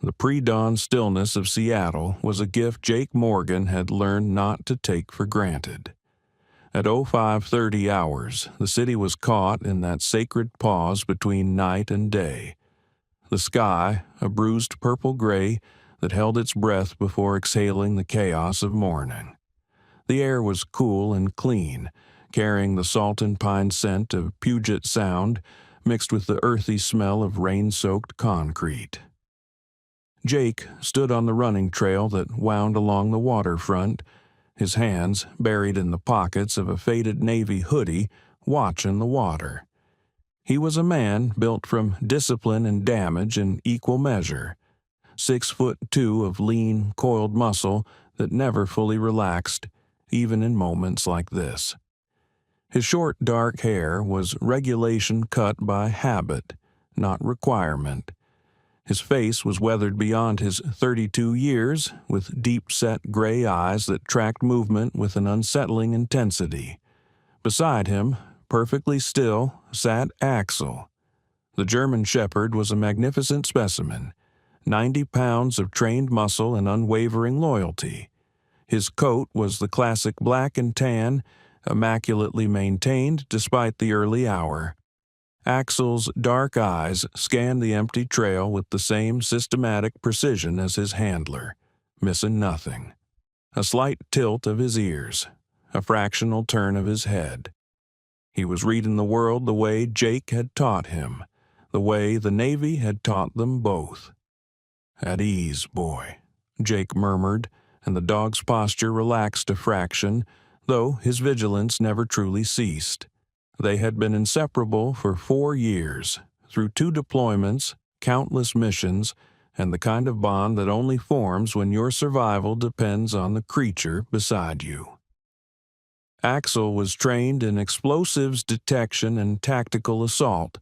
The pre-dawn stillness of Seattle was a gift Jake Morgan had learned not to take for granted. At 0530 hours, the city was caught in that sacred pause between night and day. The sky, a bruised purple-gray that held its breath before exhaling the chaos of morning. The air was cool and clean, carrying the salt and pine scent of Puget Sound mixed with the earthy smell of rain-soaked concrete. Jake stood on the running trail that wound along the waterfront, his hands buried in the pockets of a faded navy hoodie, watching the water. He was a man built from discipline and damage in equal measure, 6'2" of lean, coiled muscle that never fully relaxed, even in moments like this. His short, dark hair was regulation cut by habit, not requirement. His face was weathered beyond his 32 years, with deep-set gray eyes that tracked movement with an unsettling intensity. Beside him, perfectly still, sat Axel. The German Shepherd was a magnificent specimen, 90 pounds of trained muscle and unwavering loyalty. His coat was the classic black and tan, immaculately maintained despite the early hour. Axel's dark eyes scanned the empty trail with the same systematic precision as his handler, missing nothing. A slight tilt of his ears, a fractional turn of his head. He was reading the world the way Jake had taught him, the way the Navy had taught them both. "At ease, boy," Jake murmured, and the dog's posture relaxed a fraction, though his vigilance never truly ceased. They had been inseparable for 4 years, through 2 deployments, countless missions, and the kind of bond that only forms when your survival depends on the creature beside you. Axel was trained in explosives detection and tactical assault,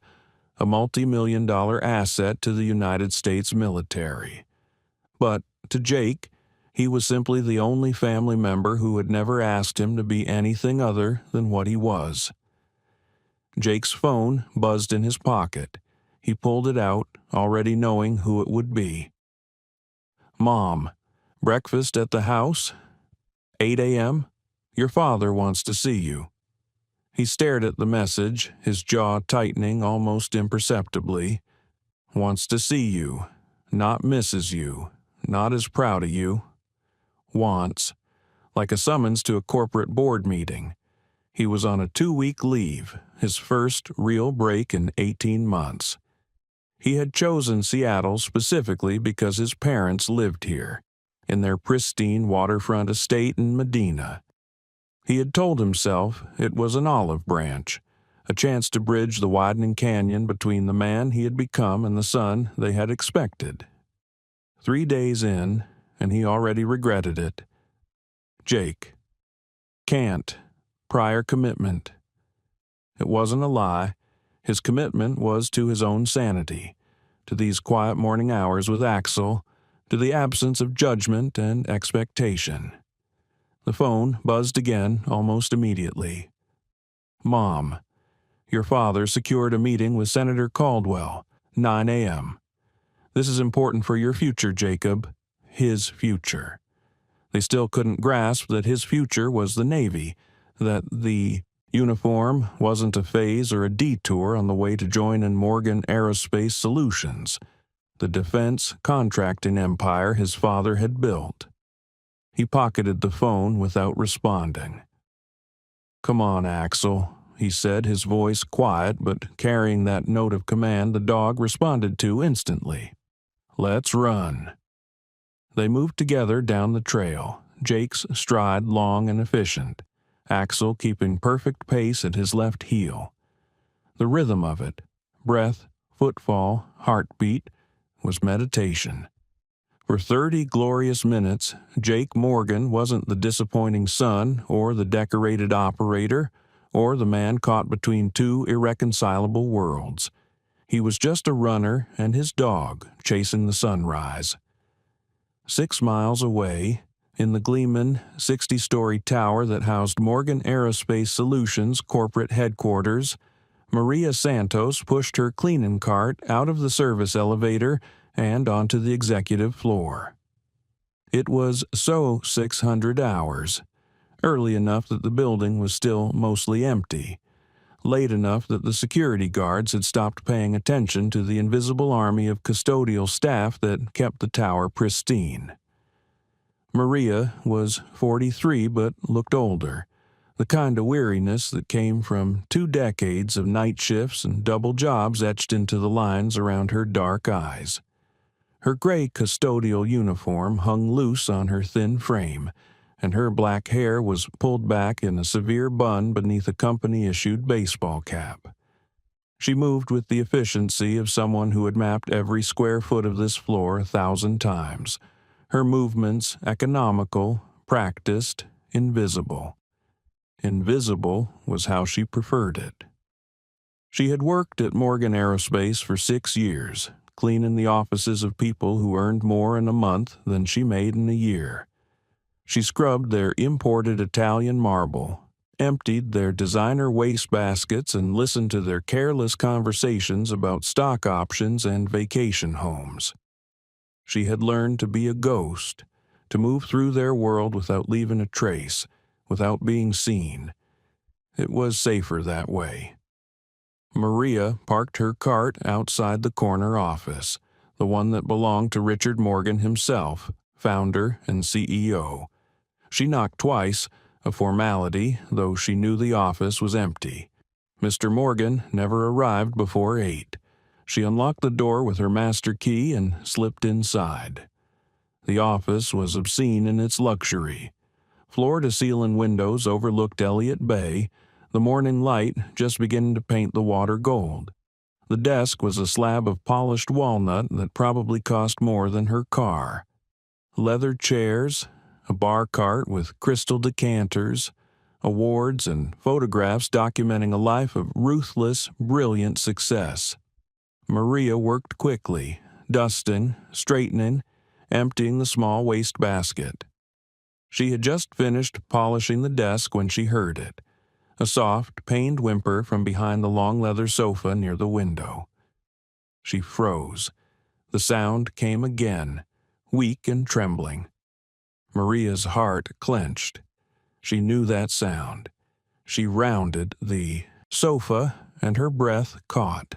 a multi-million-dollar asset to the United States military. But to Jake, he was simply the only family member who had never asked him to be anything other than what he was. Jake's phone buzzed in his pocket. He pulled it out, already knowing who it would be. "Mom, breakfast at the house? 8 a.m.? Your father wants to see you." He stared at the message, his jaw tightening almost imperceptibly. "Wants to see you. Not misses you. Not as proud of you. Wants." Like a summons to a corporate board meeting. He was on a 2-week leave, his first real break in 18 months. He had chosen Seattle specifically because his parents lived here, in their pristine waterfront estate in Medina. He had told himself it was an olive branch, a chance to bridge the widening canyon between the man he had become and the son they had expected. 3 days in, and he already regretted it. Jake. Can't. Prior commitment. It wasn't a lie. His commitment was to his own sanity, to these quiet morning hours with Axel, to the absence of judgment and expectation. The phone buzzed again almost immediately. "Mom, your father secured a meeting with Senator Caldwell, 9 a.m. This is important for your future, Jacob. His future." They still couldn't grasp that his future was the Navy, that the uniform wasn't a phase or a detour on the way to join in Morgan Aerospace Solutions, the defense contracting empire his father had built. He pocketed the phone without responding. "Come on, Axel," he said, his voice quiet but carrying that note of command the dog responded to instantly. "Let's run." They moved together down the trail, Jake's stride long and efficient, Axel keeping perfect pace at his left heel. The rhythm of it, breath, footfall, heartbeat, was meditation. For 30 glorious minutes, Jake Morgan wasn't the disappointing son or the decorated operator or the man caught between 2 irreconcilable worlds. He was just a runner and his dog chasing the sunrise. 6 miles away, in the gleaming 60-story tower that housed Morgan Aerospace Solutions corporate headquarters, Maria Santos pushed her cleaning cart out of the service elevator and onto the executive floor. It was so 600 hours, early enough that the building was still mostly empty, late enough that the security guards had stopped paying attention to the invisible army of custodial staff that kept the tower pristine. Maria was 43 but looked older, the kind of weariness that came from 2 decades of night shifts and double jobs etched into the lines around her dark eyes. Her gray custodial uniform hung loose on her thin frame, and her black hair was pulled back in a severe bun beneath a company-issued baseball cap. She moved with the efficiency of someone who had mapped every square foot of this floor 1,000 times, her movements economical, practiced, invisible. Invisible was how she preferred it. She had worked at Morgan Aerospace for 6 years, cleaning the offices of people who earned more in a month than she made in a year. She scrubbed their imported Italian marble, emptied their designer wastebaskets, and listened to their careless conversations about stock options and vacation homes. She had learned to be a ghost, to move through their world without leaving a trace, without being seen. It was safer that way. Maria parked her cart outside the corner office, the one that belonged to Richard Morgan himself, founder and CEO. She knocked twice, a formality, though she knew the office was empty. Mr. Morgan never arrived before 8. She unlocked the door with her master key and slipped inside. The office was obscene in its luxury. Floor-to-ceiling windows overlooked Elliott Bay, the morning light just beginning to paint the water gold. The desk was a slab of polished walnut that probably cost more than her car. Leather chairs, a bar cart with crystal decanters, awards and photographs documenting a life of ruthless, brilliant success. Maria worked quickly, dusting, straightening, emptying the small wastebasket. She had just finished polishing the desk when she heard it, a soft, pained whimper from behind the long leather sofa near the window. She froze. The sound came again, weak and trembling. Maria's heart clenched. She knew that sound. She rounded the sofa, and her breath caught.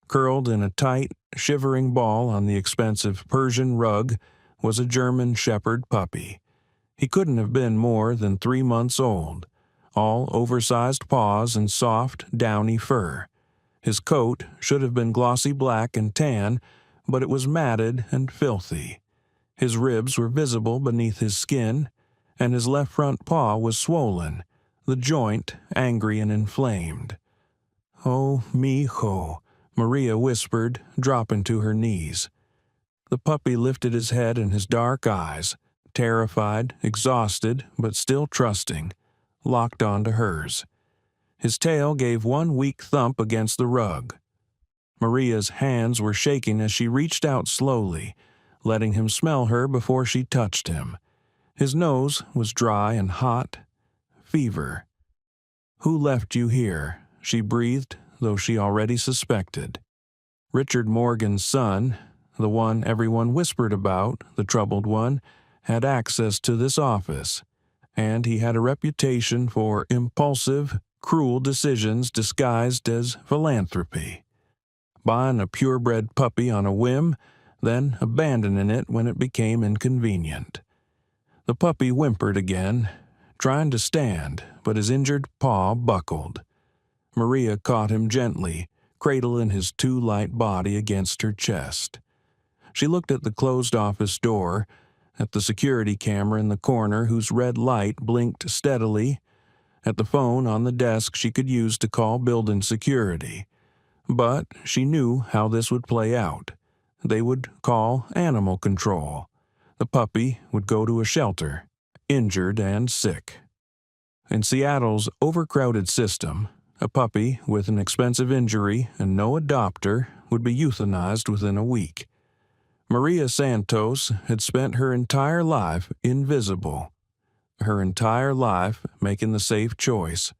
Curled in a tight, shivering ball on the expensive Persian rug was a German shepherd puppy. He couldn't have been more than 3 months old, all oversized paws and soft, downy fur. His coat should have been glossy black and tan, but it was matted and filthy. His ribs were visible beneath his skin, and his left front paw was swollen, the joint angry and inflamed. "Oh, mijo," Maria whispered, dropping to her knees. The puppy lifted his head and his dark eyes, terrified, exhausted, but still trusting, locked onto hers. His tail gave one weak thump against the rug. Maria's hands were shaking as she reached out slowly, letting him smell her before she touched him. His nose was dry and hot. Fever. "Who left you here?" she breathed, though she already suspected. Richard Morgan's son, the one everyone whispered about, the troubled one, had access to this office, and he had a reputation for impulsive, cruel decisions disguised as philanthropy. Buying a purebred puppy on a whim, then abandoning it when it became inconvenient. The puppy whimpered again, trying to stand, but his injured paw buckled. Maria caught him gently, cradling his too light body against her chest. She looked at the closed office door, at the security camera in the corner whose red light blinked steadily, at the phone on the desk she could use to call building security. But she knew how this would play out. They would call animal control. The puppy would go to a shelter, injured and sick. In Seattle's overcrowded system, a puppy with an expensive injury and no adopter would be euthanized within a week. Maria Santos had spent her entire life invisible, her entire life making the safe choice,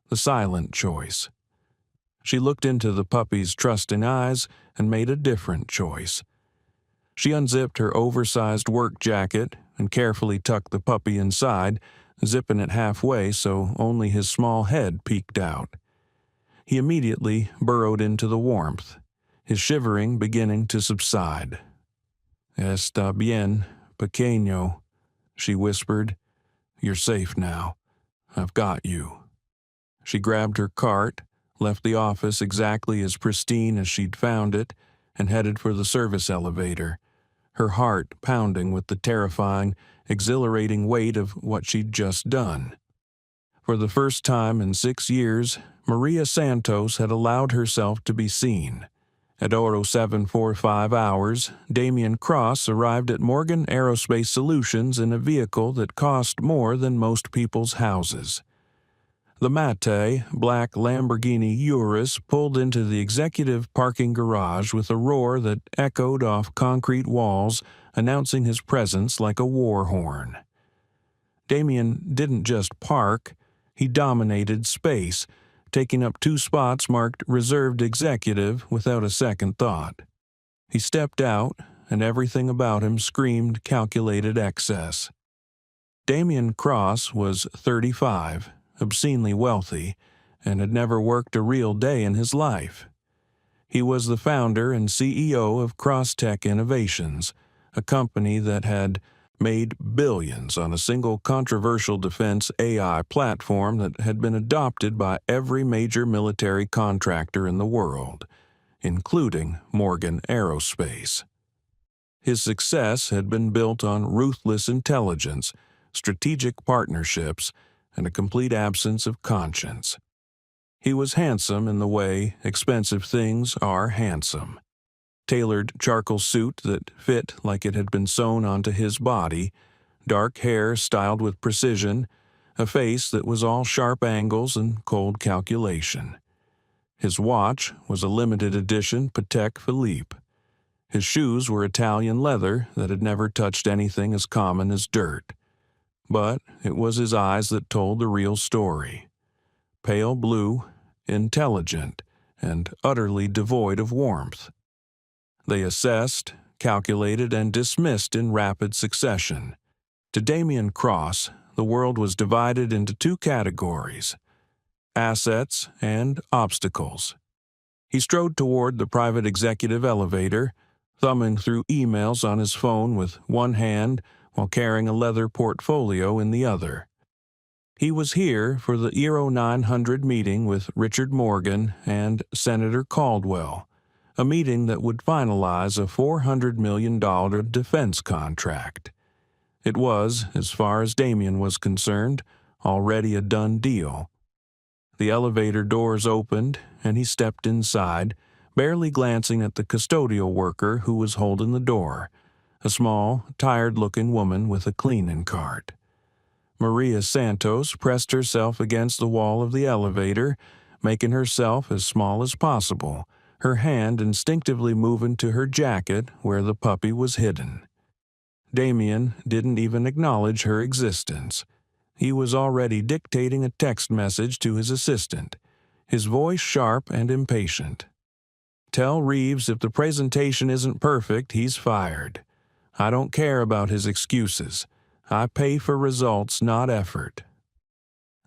the silent choice. She looked into the puppy's trusting eyes and made a different choice. She unzipped her oversized work jacket and carefully tucked the puppy inside, zipping it halfway so only his small head peeked out. He immediately burrowed into the warmth, his shivering beginning to subside. "Está bien, pequeño," she whispered. "You're safe now. I've got you." She grabbed her cart, left the office exactly as pristine as she'd found it, and headed for the service elevator, her heart pounding with the terrifying, exhilarating weight of what she'd just done. For the first time in 6 years, Maria Santos had allowed herself to be seen. At 0745 hours, Damien Cross arrived at Morgan Aerospace Solutions in a vehicle that cost more than most people's houses. The matte, black Lamborghini Urus pulled into the executive parking garage with a roar that echoed off concrete walls, announcing his presence like a war horn. Damien didn't just park, he dominated space, taking up 2 spots marked Reserved Executive without a second thought. He stepped out, and everything about him screamed calculated excess. Damien Cross was 35, obscenely wealthy, and had never worked a real day in his life. He was the founder and CEO of Crosstech Innovations, a company that had made billions on a single controversial defense AI platform that had been adopted by every major military contractor in the world, including Morgan Aerospace. His success had been built on ruthless intelligence, strategic partnerships, and a complete absence of conscience. He was handsome in the way expensive things are handsome. Tailored charcoal suit that fit like it had been sewn onto his body, dark hair styled with precision, a face that was all sharp angles and cold calculation. His watch was a limited edition Patek Philippe. His shoes were Italian leather that had never touched anything as common as dirt. But it was his eyes that told the real story. Pale blue, intelligent, and utterly devoid of warmth. They assessed, calculated, and dismissed in rapid succession. To Damien Cross, the world was divided into 2 categories: assets and obstacles. He strode toward the private executive elevator, thumbing through emails on his phone with one hand while carrying a leather portfolio in the other. He was here for the Eero 900 meeting with Richard Morgan and Senator Caldwell, a meeting that would finalize a $400 million defense contract. It was, as far as Damien was concerned, already a done deal. The elevator doors opened, and he stepped inside, barely glancing at the custodial worker who was holding the door, a small, tired-looking woman with a cleaning cart. Maria Santos pressed herself against the wall of the elevator, making herself as small as possible, her hand instinctively moving to her jacket where the puppy was hidden. Damien didn't even acknowledge her existence. He was already dictating a text message to his assistant, his voice sharp and impatient. "Tell Reeves if the presentation isn't perfect, he's fired. I don't care about his excuses. I pay for results, not effort."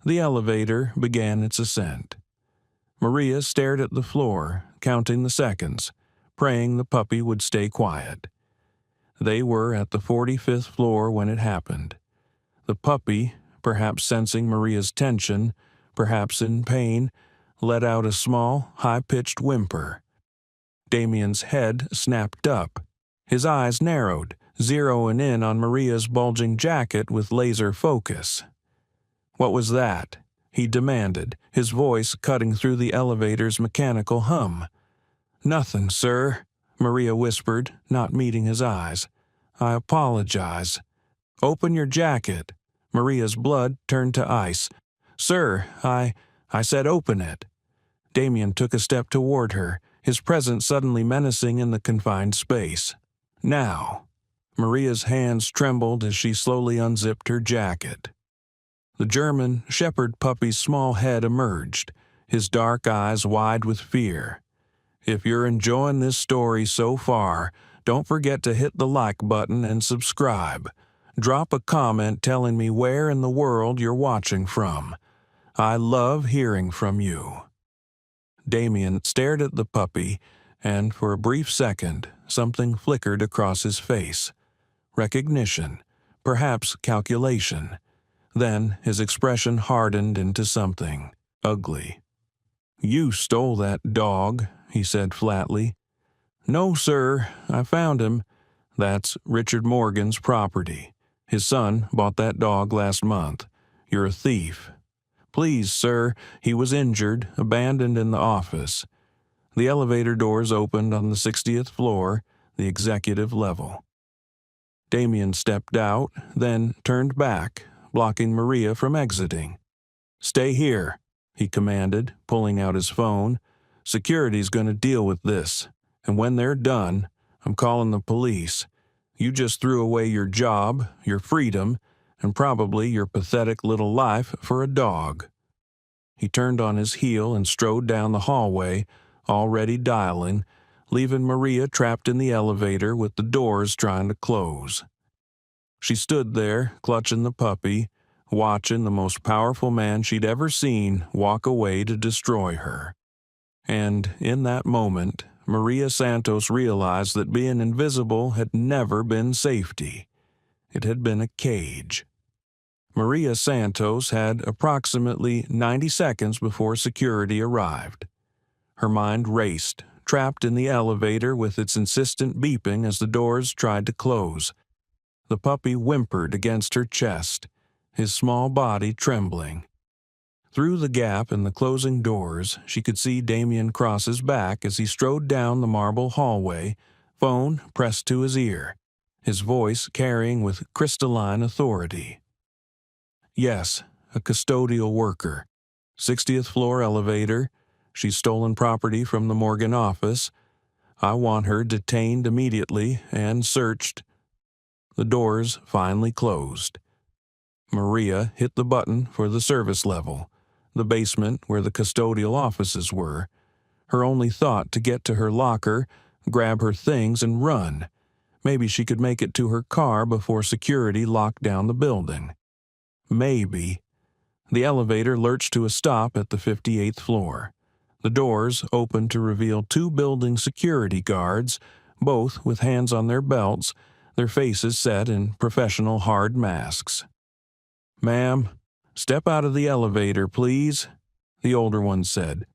The elevator began its ascent. Maria stared at the floor, counting the seconds, praying the puppy would stay quiet. They were at the 45th floor when it happened. The puppy, perhaps sensing Maria's tension, perhaps in pain, let out a small, high-pitched whimper. Damien's head snapped up. His eyes narrowed, zeroing in on Maria's bulging jacket with laser focus. "What was that?" he demanded, his voice cutting through the elevator's mechanical hum. "Nothing, sir," Maria whispered, not meeting his eyes. "I apologize." "Open your jacket." Maria's blood turned to ice. "Sir, I said open it." Damien took a step toward her, his presence suddenly menacing in the confined space. "Now." Maria's hands trembled as she slowly unzipped her jacket. The German shepherd puppy's small head emerged, his dark eyes wide with fear. "If you're enjoying this story so far, Don't forget to hit the like button and subscribe. Drop a comment telling me where in the world you're watching from. I love hearing from you." Damien stared at the puppy, and for a brief second, something flickered across his face. Recognition, perhaps calculation. Then his expression hardened into something ugly. "You stole that dog," he said flatly. "No, sir, I found him. That's Richard Morgan's property. His son bought that dog last month. You're a thief." "Please, sir, he was injured, abandoned in the office." The elevator doors opened on the 60th floor, the executive level. Damien stepped out, then turned back, blocking Maria from exiting. "Stay here," he commanded, pulling out his phone. "Security's going to deal with this, and when they're done, I'm calling the police. You just threw away your job, your freedom, and probably your pathetic little life for a dog." He turned on his heel and strode down the hallway, already dialing, leaving Maria trapped in the elevator with the doors trying to close. She stood there, clutching the puppy, watching the most powerful man she'd ever seen walk away to destroy her. And in that moment, Maria Santos realized that being invisible had never been safety. It had been a cage. Maria Santos had approximately 90 seconds before security arrived. Her mind raced, trapped in the elevator with its insistent beeping as the doors tried to close. The puppy whimpered against her chest, his small body trembling. Through the gap in the closing doors, she could see Damien Cross's back as he strode down the marble hallway, phone pressed to his ear, his voice carrying with crystalline authority. "Yes, a custodial worker. 60th floor elevator. She's stolen property from the Morgan office. I want her detained immediately and searched." The doors finally closed. Maria hit the button for the service level, the basement where the custodial offices were. Her only thought to get to her locker, grab her things, and run. Maybe she could make it to her car before security locked down the building. Maybe. The elevator lurched to a stop at the 58th floor. The doors opened to reveal two building security guards, both with hands on their belts, their faces set in professional hard masks. "Ma'am, step out of the elevator, please," the older one said.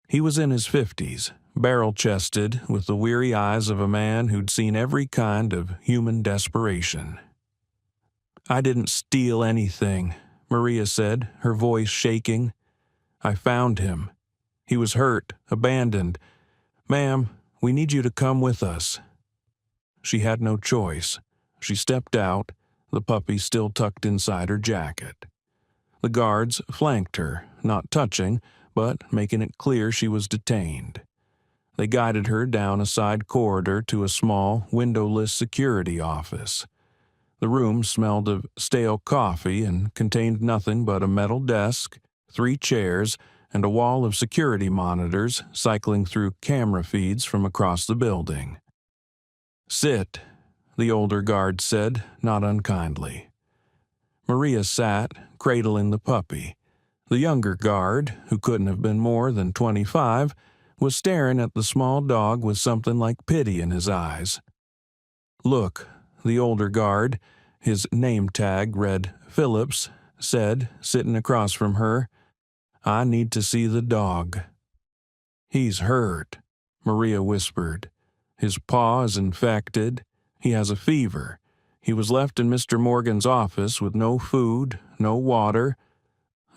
He was in his 50s, barrel-chested, with the weary eyes of a man who'd seen every kind of human desperation. "I didn't steal anything," Maria said, her voice shaking. "I found him. He was hurt, abandoned. Ma'am, we need you to come with us." She had no choice. She stepped out, the puppy still tucked inside her jacket. The guards flanked her, not touching, but making it clear she was detained. They guided her down a side corridor to a small, windowless security office. The room smelled of stale coffee and contained nothing but a metal desk, 3 chairs, and a wall of security monitors cycling through camera feeds from across the building. "Sit," the older guard said, not unkindly. Maria sat, cradling the puppy. The younger guard, who couldn't have been more than 25, was staring at the small dog with something like pity in his eyes. "Look," the older guard, his name tag read Phillips, said, sitting across from her, "I need to see the dog." "He's hurt," Maria whispered. "His paw is infected. He has a fever. He was left in Mr. Morgan's office with no food, no water."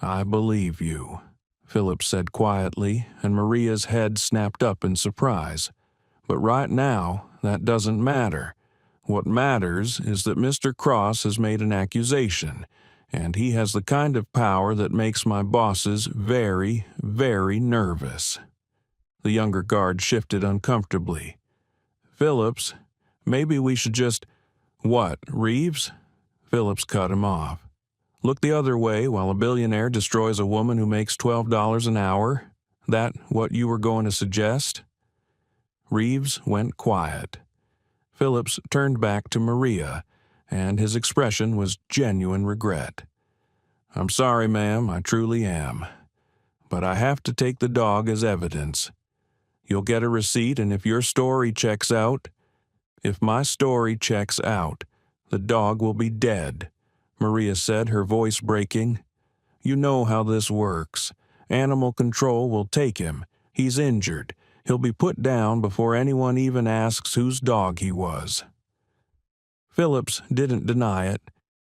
"I believe you," Phillips said quietly, and Maria's head snapped up in surprise. "But right now, that doesn't matter. What matters is that Mr. Cross has made an accusation, and he has the kind of power that makes my bosses very, very nervous." The younger guard shifted uncomfortably. "Phillips, maybe we should just—" "What, Reeves?" Phillips cut him off. "Look the other way while a billionaire destroys a woman who makes $12 an hour? That what you were going to suggest?" Reeves went quiet. Phillips turned back to Maria, and his expression was genuine regret. "I'm sorry, ma'am, I truly am. But I have to take the dog as evidence. You'll get a receipt, and if your story checks out, if my story checks out, the dog will be dead," Maria said, her voice breaking. "You know how this works. Animal control will take him. He's injured. He'll be put down before anyone even asks whose dog he was." Phillips didn't deny it.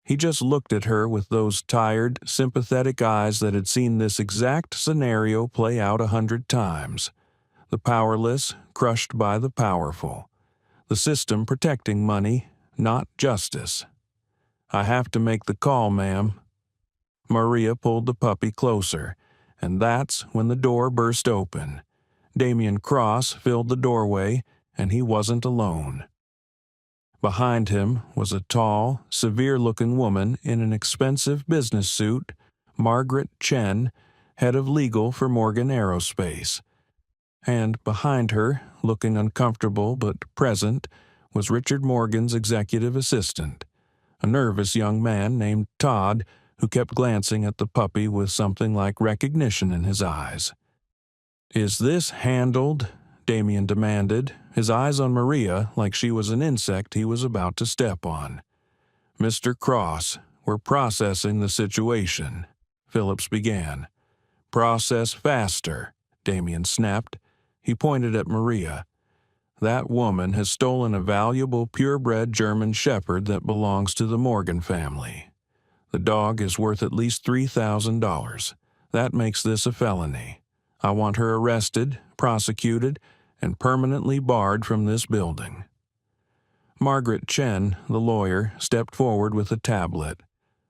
He just looked at her with those tired, sympathetic eyes that had seen this exact scenario play out 100 times. The powerless crushed by the powerful. The system protecting money, not justice. "I have to make the call, ma'am." Maria pulled the puppy closer, and that's when the door burst open. Damien Cross filled the doorway, and he wasn't alone. Behind him was a tall, severe-looking woman in an expensive business suit, Margaret Chen, head of legal for Morgan Aerospace. And behind her, looking uncomfortable but present, was Richard Morgan's executive assistant, a nervous young man named Todd who kept glancing at the puppy with something like recognition in his eyes. "Is this handled?" Damien demanded, his eyes on Maria like she was an insect he was about to step on. "Mr. Cross, we're processing the situation," Phillips began. "Process faster," Damien snapped. He pointed at Maria. "That woman has stolen a valuable purebred German shepherd that belongs to the Morgan family. The dog is worth at least $3,000. That makes this a felony. I want her arrested, prosecuted, and permanently barred from this building." Margaret Chen, the lawyer, stepped forward with a tablet.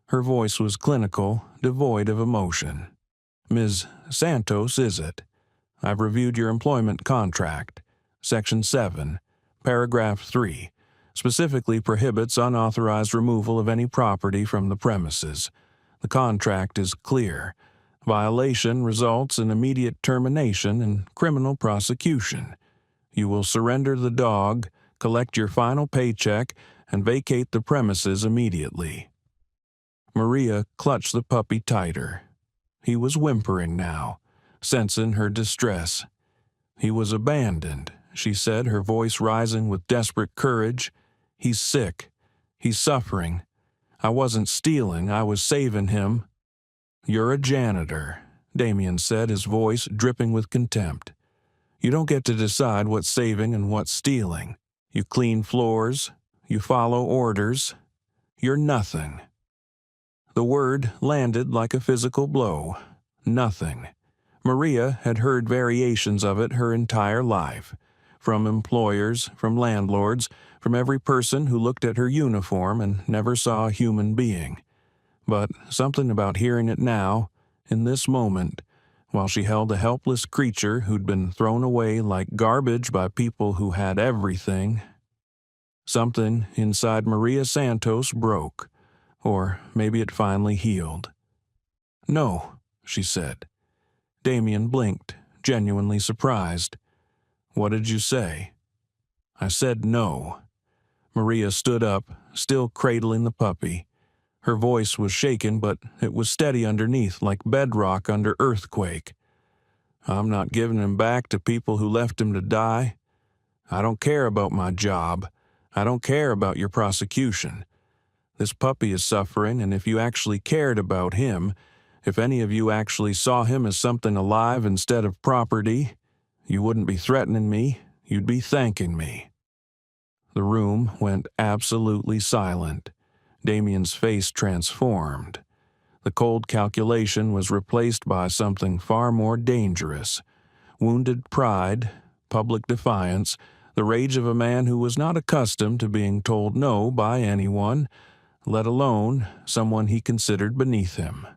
Her voice was clinical, devoid of emotion. "Ms. Santos, is it? I've reviewed your employment contract. Section 7, Paragraph 3, specifically prohibits unauthorized removal of any property from the premises. The contract is clear. Violation results in immediate termination and criminal prosecution. You will surrender the dog, collect your final paycheck, and vacate the premises immediately." Maria clutched the puppy tighter. He was whimpering now, sensing her distress. "He was abandoned," she said, her voice rising with desperate courage. "He's sick. He's suffering. I wasn't stealing, I was saving him." "You're a janitor," Damien said, his voice dripping with contempt. "You don't get to decide what's saving and what's stealing. You clean floors. You follow orders. You're nothing." The word landed like a physical blow. Nothing. Maria had heard variations of it her entire life, from employers, from landlords, from every person who looked at her uniform and never saw a human being. But something about hearing it now, in this moment, while she held a helpless creature who'd been thrown away like garbage by people who had everything. Something inside Maria Santos broke, or maybe it finally healed. "No," she said. Damien blinked, genuinely surprised. "What did you say?" "I said no." Maria stood up, still cradling the puppy. Her voice was shaken, but it was steady underneath, like bedrock under earthquake. "I'm not giving him back to people who left him to die. I don't care about my job. I don't care about your prosecution. This puppy is suffering, and if you actually cared about him, if any of you actually saw him as something alive instead of property, you wouldn't be threatening me, you'd be thanking me." The room went absolutely silent. Damien's face transformed. The cold calculation was replaced by something far more dangerous. Wounded pride, public defiance, the rage of a man who was not accustomed to being told no by anyone, let alone someone he considered beneath him.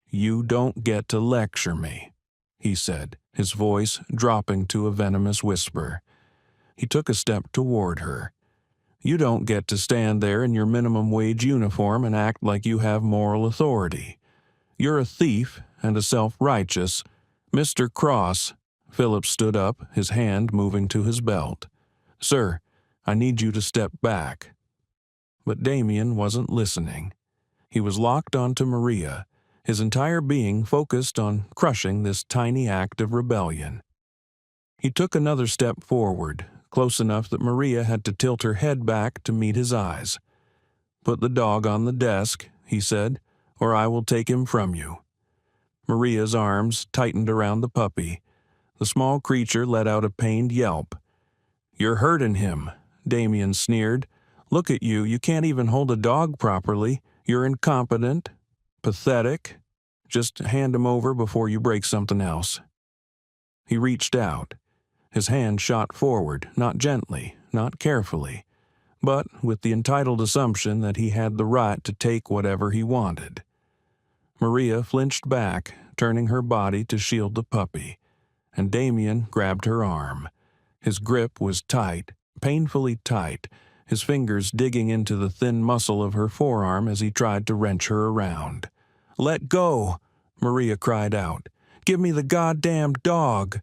"You don't get to lecture me," he said, his voice dropping to a venomous whisper. He took a step toward her. "You don't get to stand there in your minimum wage uniform and act like you have moral authority. You're a thief and a self-righteous." "Mr. Cross," Phillips stood up, his hand moving to his belt. "Sir, I need you to step back." But Damien wasn't listening. He was locked onto Maria, his entire being focused on crushing this tiny act of rebellion. He took another step forward, close enough that Maria had to tilt her head back to meet his eyes. "Put the dog on the desk," he said, "or I will take him from you." Maria's arms tightened around the puppy. The small creature let out a pained yelp. "You're hurting him," Damien sneered. "Look at you, you can't even hold a dog properly. You're incompetent, pathetic. Just hand him over before you break something else." He reached out. His hand shot forward, not gently, not carefully, but with the entitled assumption that he had the right to take whatever he wanted. Maria flinched back, turning her body to shield the puppy, and Damien grabbed her arm. His grip was tight, painfully tight, his fingers digging into the thin muscle of her forearm as he tried to wrench her around. "Let go!" Maria cried out. "Give me the goddamn dog!"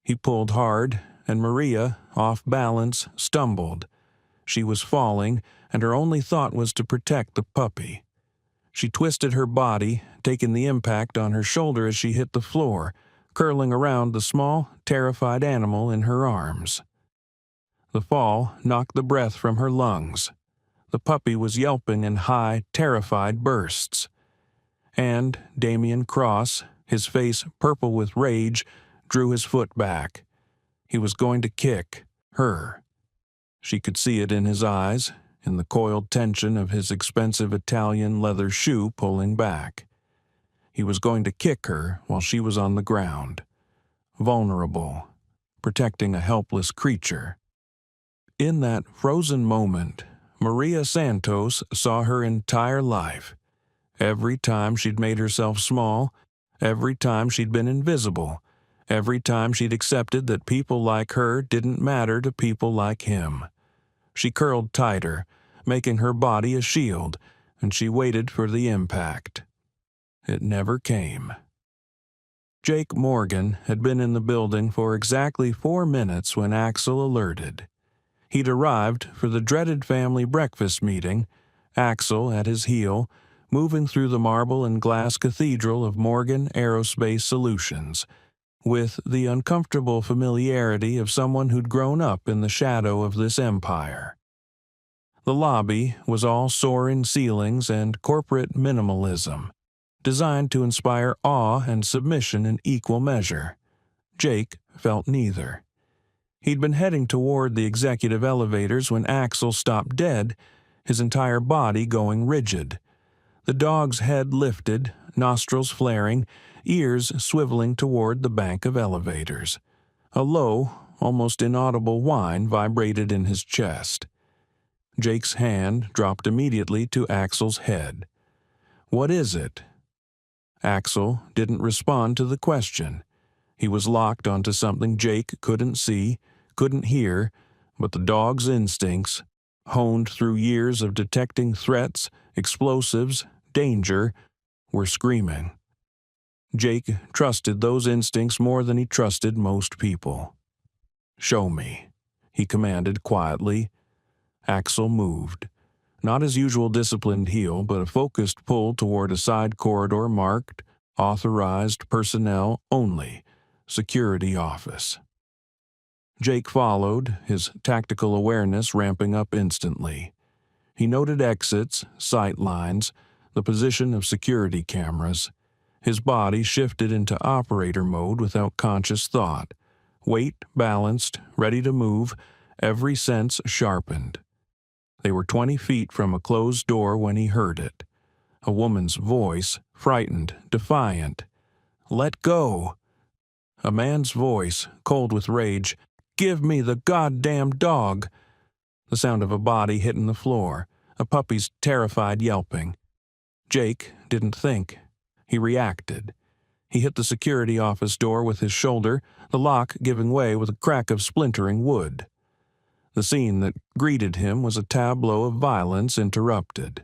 He pulled hard, and Maria, off balance, stumbled. She was falling, and her only thought was to protect the puppy. She twisted her body, taking the impact on her shoulder as she hit the floor, curling around the small, terrified animal in her arms. The fall knocked the breath from her lungs. The puppy was yelping in high, terrified bursts. And Damien Cross, his face purple with rage, drew his foot back. He was going to kick her. She could see it in his eyes, in the coiled tension of his expensive Italian leather shoe pulling back. He was going to kick her while she was on the ground, vulnerable, protecting a helpless creature. In that frozen moment, Maria Santos saw her entire life. Every time she'd made herself small, every time she'd been invisible, every time she'd accepted that people like her didn't matter to people like him. She curled tighter, making her body a shield, and she waited for the impact. It never came. Jake Morgan had been in the building for exactly 4 minutes when Axel alerted. He'd arrived for the dreaded family breakfast meeting, Axel at his heel, moving through the marble and glass cathedral of Morgan Aerospace Solutions, with the uncomfortable familiarity of someone who'd grown up in the shadow of this empire. The lobby was all soaring ceilings and corporate minimalism, designed to inspire awe and submission in equal measure. Jake felt neither. He'd been heading toward the executive elevators when Axel stopped dead, his entire body going rigid. The dog's head lifted, nostrils flaring, ears swiveling toward the bank of elevators. A low, almost inaudible whine vibrated in his chest. Jake's hand dropped immediately to Axel's head. "What is it?" Axel didn't respond to the question. He was locked onto something Jake couldn't see, couldn't hear, but the dog's instincts, honed through years of detecting threats, explosives, danger, were screaming. Jake trusted those instincts more than he trusted most people. "Show me," he commanded quietly. Axel moved. Not his usual disciplined heel, but a focused pull toward a side corridor marked "Authorized Personnel Only, Security Office." Jake followed, his tactical awareness ramping up instantly. He noted exits, sight lines, the position of security cameras. His body shifted into operator mode without conscious thought. Weight balanced, ready to move, every sense sharpened. They were 20 feet from a closed door when he heard it. A woman's voice, frightened, defiant. "Let go!" A man's voice, cold with rage. "Give me the goddamn dog!" The sound of a body hitting the floor, a puppy's terrified yelping. Jake didn't think. He reacted. He hit the security office door with his shoulder, the lock giving way with a crack of splintering wood. The scene that greeted him was a tableau of violence interrupted.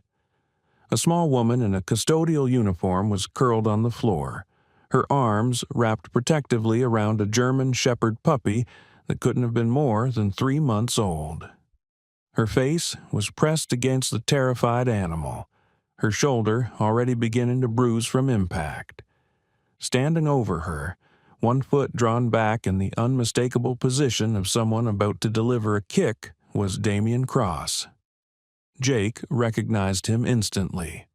A small woman in a custodial uniform was curled on the floor, her arms wrapped protectively around a German Shepherd puppy that couldn't have been more than 3 months old. Her face was pressed against the terrified animal, her shoulder already beginning to bruise from impact. Standing over her, one foot drawn back in the unmistakable position of someone about to deliver a kick, was Damien Cross. Jake recognized him instantly.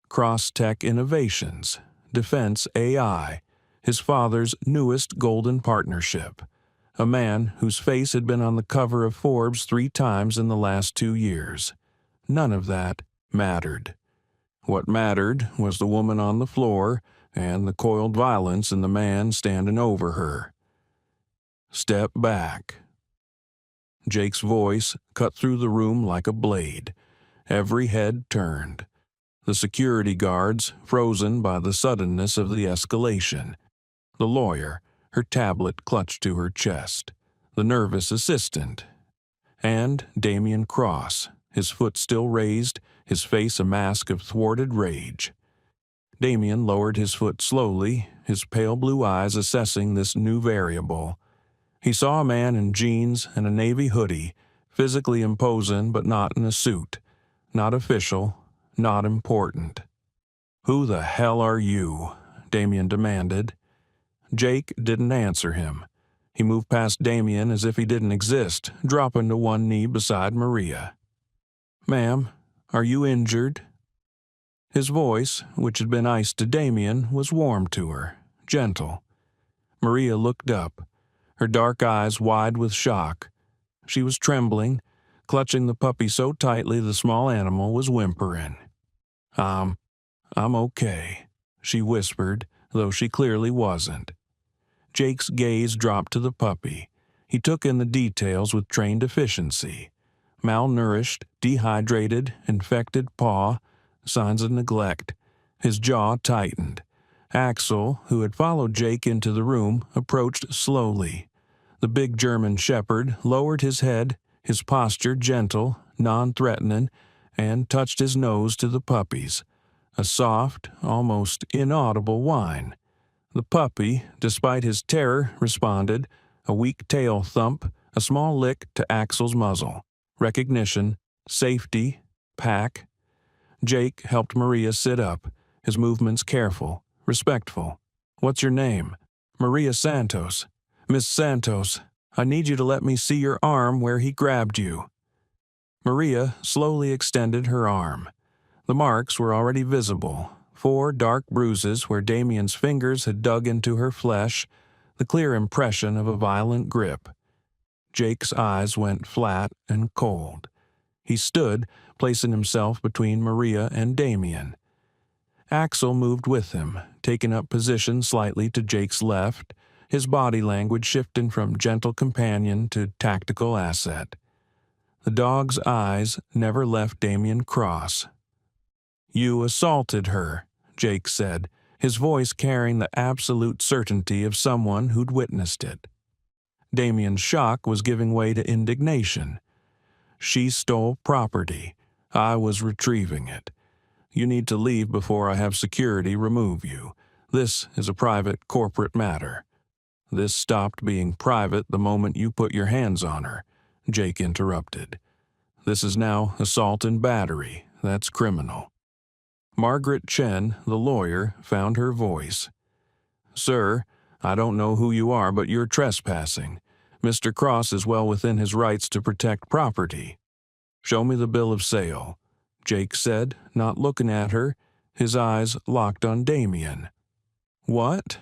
Cross Tech Innovations, Defense AI, his father's newest golden partnership. A man whose face had been on the cover of Forbes 3 times in the last 2 years. None of that mattered. What mattered was the woman on the floor and the coiled violence in the man standing over her. Step back. Jake's voice cut through the room like a blade. Every head turned. The security guards, frozen by the suddenness of the escalation. The lawyer, her tablet clutched to her chest. The nervous assistant. And Damien Cross, his foot still raised, his face a mask of thwarted rage. Damien lowered his foot slowly, his pale blue eyes assessing this new variable. He saw a man in jeans and a navy hoodie, physically imposing but not in a suit. Not official, not important. "Who the hell are you?" Damien demanded. Jake didn't answer him. He moved past Damien as if he didn't exist, dropping to one knee beside Maria. "Ma'am, are you injured?" His voice, which had been iced to Damien, was warm to her, gentle. Maria looked up, her dark eyes wide with shock. She was trembling, clutching the puppy so tightly the small animal was whimpering. I'm okay," she whispered, though she clearly wasn't. Jake's gaze dropped to the puppy. He took in the details with trained efficiency. Malnourished, dehydrated, infected paw, signs of neglect. His jaw tightened. Axel, who had followed Jake into the room, approached slowly. The big German shepherd lowered his head, his posture gentle, non-threatening, and touched his nose to the puppy's. A soft, almost inaudible whine. The puppy, despite his terror, responded, a weak tail thump, a small lick to Axel's muzzle. Recognition, safety, pack. Jake helped Maria sit up, his movements careful, respectful. "What's your name?" "Maria Santos." "Miss Santos, I need you to let me see your arm where he grabbed you." Maria slowly extended her arm. The marks were already visible, 4 dark bruises where Damien's fingers had dug into her flesh, the clear impression of a violent grip. Jake's eyes went flat and cold. He stood, placing himself between Maria and Damien. Axel moved with him, taking up position slightly to Jake's left, his body language shifting from gentle companion to tactical asset. The dog's eyes never left Damien Cross. "You assaulted her," Jake said, his voice carrying the absolute certainty of someone who'd witnessed it. Damien's shock was giving way to indignation. "She stole property. I was retrieving it. You need to leave before I have security remove you. This is a private corporate matter." "This stopped being private the moment you put your hands on her," Jake interrupted. "This is now assault and battery. That's criminal." Margaret Chen, the lawyer, found her voice. "Sir, I don't know who you are, but you're trespassing. Mr. Cross is well within his rights to protect property." "Show me the bill of sale," Jake said, not looking at her, his eyes locked on Damien. "What?"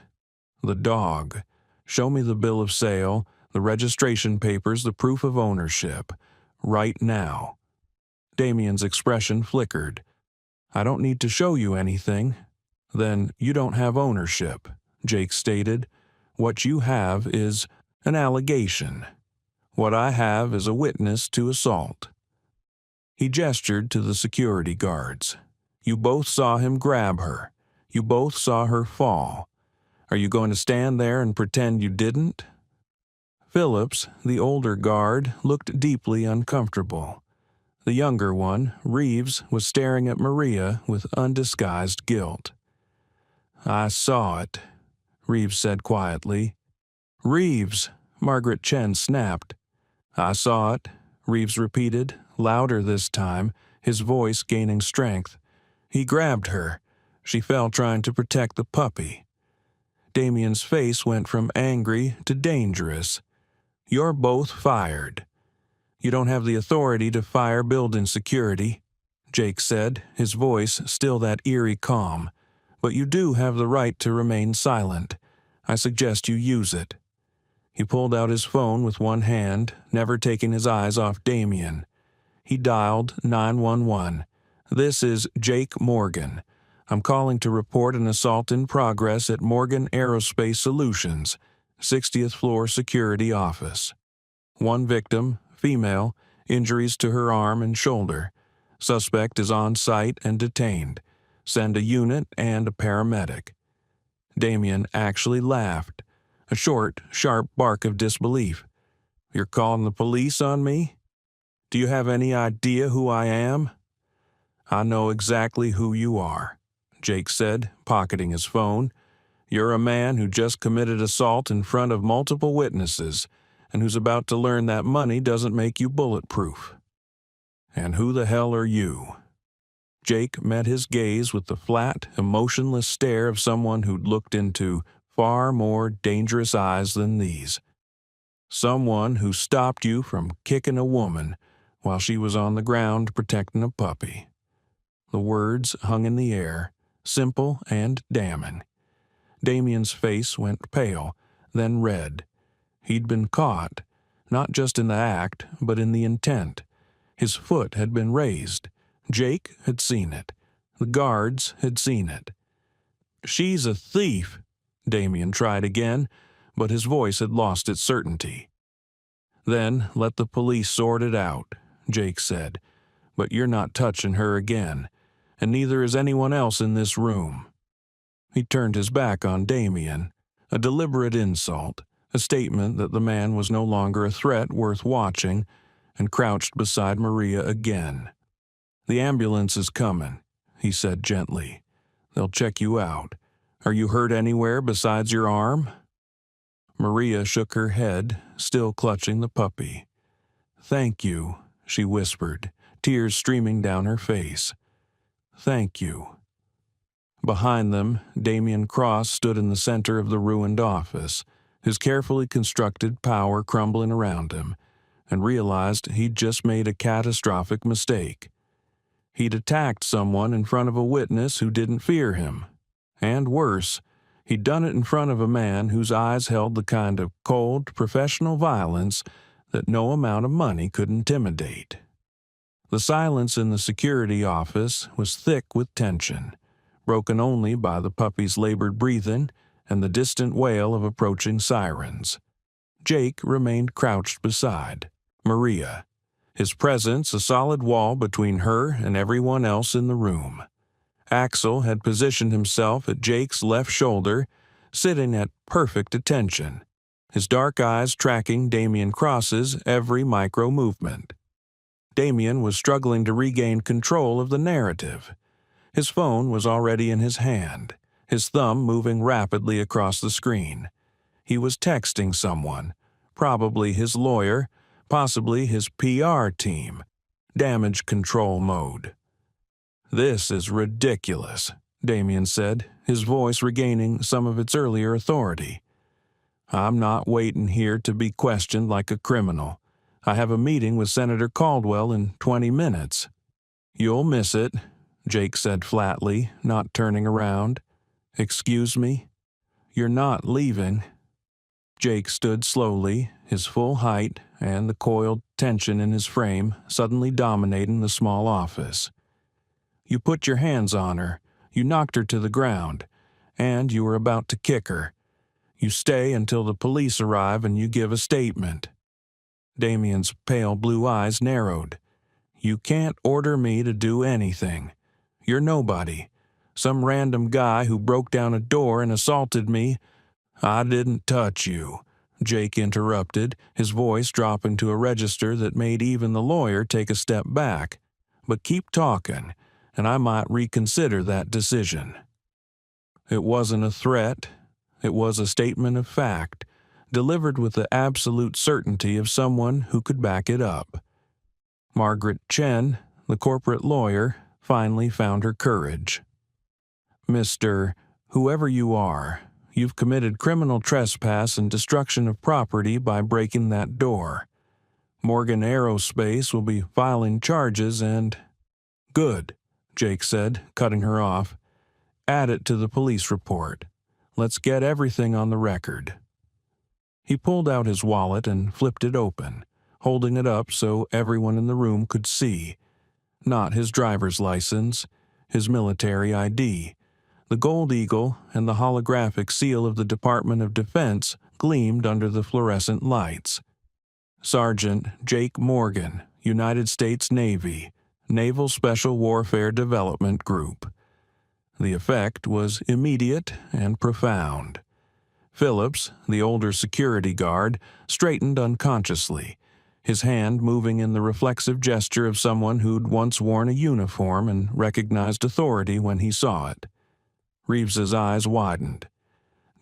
"The dog. Show me the bill of sale, the registration papers, the proof of ownership. Right now." Damien's expression flickered. "I don't need to show you anything." "Then you don't have ownership," Jake stated. "What you have is an allegation. What I have is a witness to assault." He gestured to the security guards. "You both saw him grab her. You both saw her fall. Are you going to stand there and pretend you didn't?" Phillips, the older guard, looked deeply uncomfortable. The younger one, Reeves, was staring at Maria with undisguised guilt. "I saw it," Reeves said quietly. "Reeves!" Margaret Chen snapped. "I saw it," Reeves repeated, louder this time, his voice gaining strength. He grabbed her. She fell trying to protect the puppy. Damien's face went from angry to dangerous. "You're both fired." "You don't have the authority to fire building security," Jake said, his voice still that eerie calm. "But you do have the right to remain silent. I suggest you use it." He pulled out his phone with one hand, never taking his eyes off Damien. He dialed 911. "This is Jake Morgan. I'm calling to report an assault in progress at Morgan Aerospace Solutions, 60th floor security office. One victim, female, injuries to her arm and shoulder. Suspect is on site and detained. Send a unit and a paramedic." Damien actually laughed, a short, sharp bark of disbelief. "You're calling the police on me? Do you have any idea who I am?" "I know exactly who you are," Jake said, pocketing his phone. "You're a man who just committed assault in front of multiple witnesses and who's about to learn that money doesn't make you bulletproof." "And who the hell are you?" Jake met his gaze with the flat, emotionless stare of someone who'd looked into far more dangerous eyes than these. "Someone who stopped you from kicking a woman while she was on the ground protecting a puppy." The words hung in the air, simple and damning. Damien's face went pale, then red. He'd been caught, not just in the act, but in the intent. His foot had been raised. Jake had seen it. The guards had seen it. "She's a thief," Damien tried again, but his voice had lost its certainty. "Then let the police sort it out," Jake said. "But you're not touching her again, and neither is anyone else in this room." He turned his back on Damien, a deliberate insult, a statement that the man was no longer a threat worth watching, and crouched beside Maria again. "The ambulance is coming," he said gently. "They'll check you out. Are you hurt anywhere besides your arm?" Maria shook her head, still clutching the puppy. "Thank you," she whispered, tears streaming down her face. "Thank you." Behind them, Damien Cross stood in the center of the ruined office, his carefully constructed power crumbling around him, and realized he'd just made a catastrophic mistake. He'd attacked someone in front of a witness who didn't fear him. And worse, he'd done it in front of a man whose eyes held the kind of cold, professional violence that no amount of money could intimidate. The silence in the security office was thick with tension, broken only by the puppy's labored breathing and the distant wail of approaching sirens. Jake remained crouched beside Maria, his presence a solid wall between her and everyone else in the room. Axel had positioned himself at Jake's left shoulder, sitting at perfect attention, his dark eyes tracking Damien Cross's every micro-movement. Damien was struggling to regain control of the narrative. His phone was already in his hand, his thumb moving rapidly across the screen. He was texting someone, probably his lawyer, possibly his PR team. Damage control mode. "This is ridiculous," Damien said, his voice regaining some of its earlier authority. "I'm not waiting here to be questioned like a criminal. I have a meeting with Senator Caldwell in 20 minutes. "You'll miss it," Jake said flatly, not turning around. "Excuse me? You're not leaving." Jake stood slowly, his full height and the coiled tension in his frame suddenly dominating the small office. "You put your hands on her, you knocked her to the ground, and you were about to kick her. You stay until the police arrive and you give a statement." Damien's pale blue eyes narrowed. "You can't order me to do anything. You're nobody. Some random guy who broke down a door and assaulted me." "I didn't touch you," Jake interrupted, his voice dropping to a register that made even the lawyer take a step back. "But keep talking, and I might reconsider that decision." It wasn't a threat. It was a statement of fact, delivered with the absolute certainty of someone who could back it up. Margaret Chen, the corporate lawyer, finally found her courage. "Mr. Whoever you are, you've committed criminal trespass and destruction of property by breaking that door. Morgan Aerospace will be filing charges and—" "Good," Jake said, cutting her off. "Add it to the police report. Let's get everything on the record." He pulled out his wallet and flipped it open, holding it up so everyone in the room could see. Not his driver's license, his military ID. The gold eagle and the holographic seal of the Department of Defense gleamed under the fluorescent lights. Sergeant Jake Morgan, United States Navy, Naval Special Warfare Development Group. The effect was immediate and profound. Phillips, the older security guard, straightened unconsciously, his hand moving in the reflexive gesture of someone who'd once worn a uniform and recognized authority when he saw it. Reeves's eyes widened.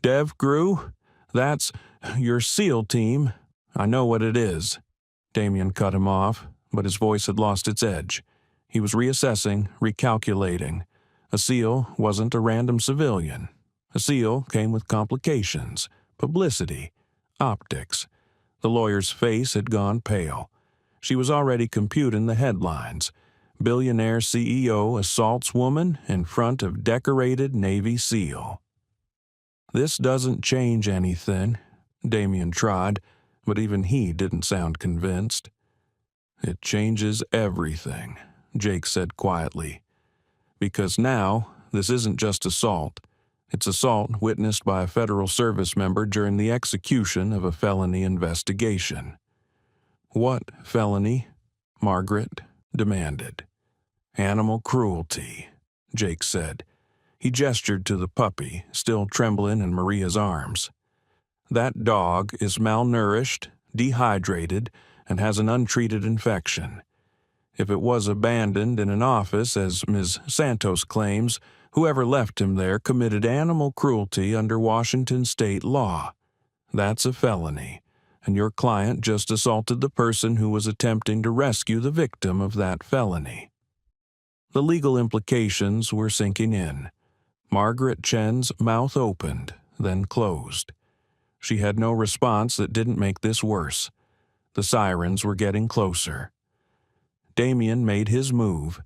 "Dev Grew, that's your SEAL team. I know what it is." Damien cut him off, but his voice had lost its edge. He was reassessing, recalculating. A SEAL wasn't a random civilian. A SEAL came with complications, publicity, optics. The lawyer's face had gone pale. She was already computing the headlines. Billionaire CEO assaults woman in front of decorated Navy SEAL. "This doesn't change anything," Damien tried, but even he didn't sound convinced. "It changes everything," Jake said quietly. "Because now, this isn't just assault. It's assault witnessed by a federal service member during the execution of a felony investigation." "What felony?" Margaret demanded. "Animal cruelty," Jake said. He gestured to the puppy, still trembling in Maria's arms. "That dog is malnourished, dehydrated, and has an untreated infection. If it was abandoned in an office, as Ms. Santos claims, whoever left him there committed animal cruelty under Washington state law. That's a felony, and your client just assaulted the person who was attempting to rescue the victim of that felony." The legal implications were sinking in. Margaret Chen's mouth opened, then closed. She had no response that didn't make this worse. The sirens were getting closer. Damien made his move.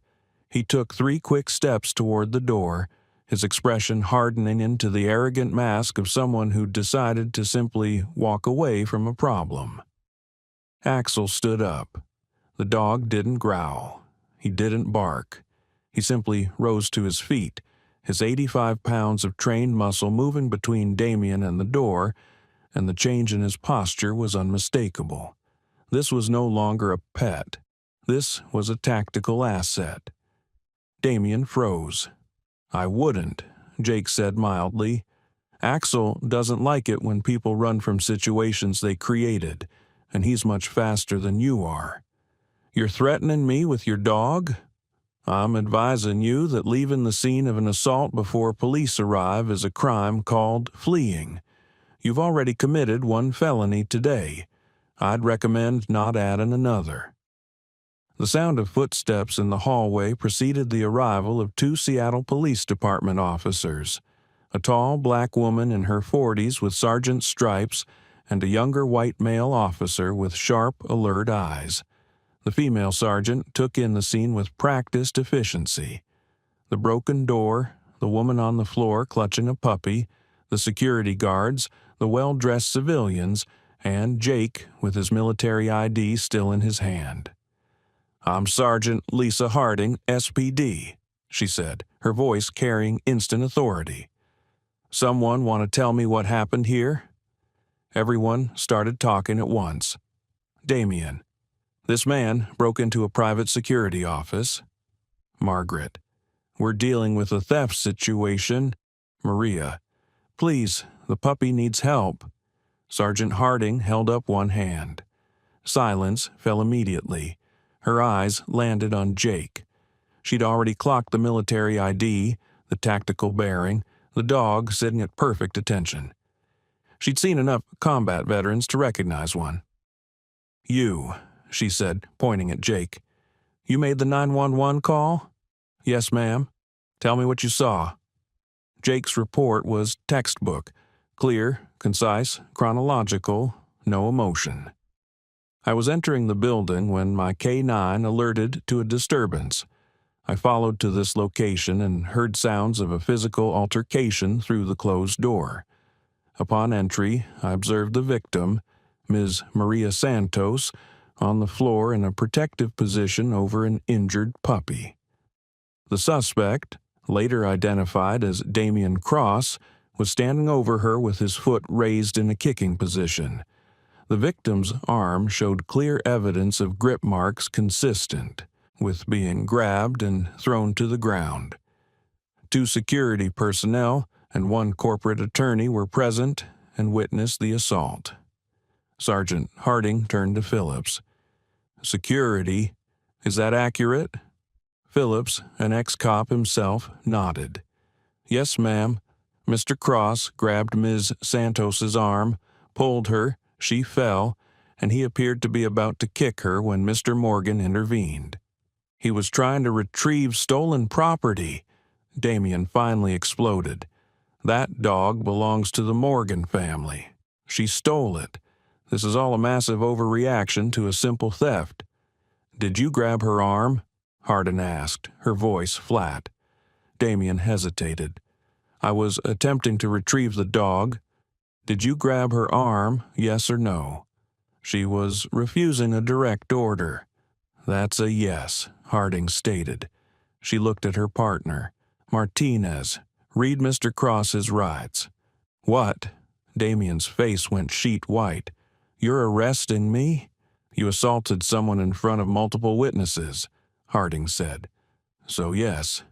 He took 3 quick steps toward the door, his expression hardening into the arrogant mask of someone who'd decided to simply walk away from a problem. Axel stood up. The dog didn't growl. He didn't bark. He simply rose to his feet, his 85 pounds of trained muscle moving between Damien and the door, and the change in his posture was unmistakable. This was no longer a pet. This was a tactical asset. Damien froze. "I wouldn't," Jake said mildly. "Axel doesn't like it when people run from situations they created, and he's much faster than you are. You're threatening me with your dog? I'm advising you that leaving the scene of an assault before police arrive is a crime called fleeing. You've already committed 1 felony today. I'd recommend not adding another." The sound of footsteps in the hallway preceded the arrival of 2 Seattle Police Department officers, a tall black woman in her 40s with sergeant's stripes and a younger white male officer with sharp, alert eyes. The female sergeant took in the scene with practiced efficiency. The broken door, the woman on the floor clutching a puppy, the security guards, the well-dressed civilians, and Jake with his military ID still in his hand. "I'm Sergeant Lisa Harding, SPD," she said, her voice carrying instant authority. "Someone want to tell me what happened here?" Everyone started talking at once. Damien. "This man broke into a private security office." Margaret. "We're dealing with a theft situation." Maria. "Please, the puppy needs help." Sergeant Harding held up one hand. Silence fell immediately. Her eyes landed on Jake. She'd already clocked the military ID, the tactical bearing, the dog sitting at perfect attention. She'd seen enough combat veterans to recognize one. "You," she said, pointing at Jake. You made the 911 call? Yes, ma'am. Tell me what you saw. Jake's report was textbook, clear, concise, chronological, no emotion. I was entering the building when my K9 alerted to a disturbance. I followed to this location and heard sounds of a physical altercation through the closed door. Upon entry, I observed the victim, Ms. Maria Santos, on the floor in a protective position over an injured puppy. The suspect, later identified as Damien Cross, was standing over her with his foot raised in a kicking position. The victim's arm showed clear evidence of grip marks consistent with being grabbed and thrown to the ground. 2 security personnel and 1 corporate attorney were present and witnessed the assault. Sergeant Harding turned to Phillips. Security, is that accurate? Phillips, an ex-cop himself, nodded. Yes, ma'am. Mr. Cross grabbed Ms. Santos's arm, pulled her, she fell, and he appeared to be about to kick her when Mr. Morgan intervened. He was trying to retrieve stolen property. Damien finally exploded. That dog belongs to the Morgan family. She stole it. This is all a massive overreaction to a simple theft. Did you grab her arm? Hardin asked, her voice flat. Damien hesitated. I was attempting to retrieve the dog. Did you grab her arm, yes or no? She was refusing a direct order. That's a yes, Harding stated. She looked at her partner. Martinez, read Mr. Cross's rights. What? Damien's face went sheet white. You're arresting me? You assaulted someone in front of multiple witnesses, Harding said. So yes.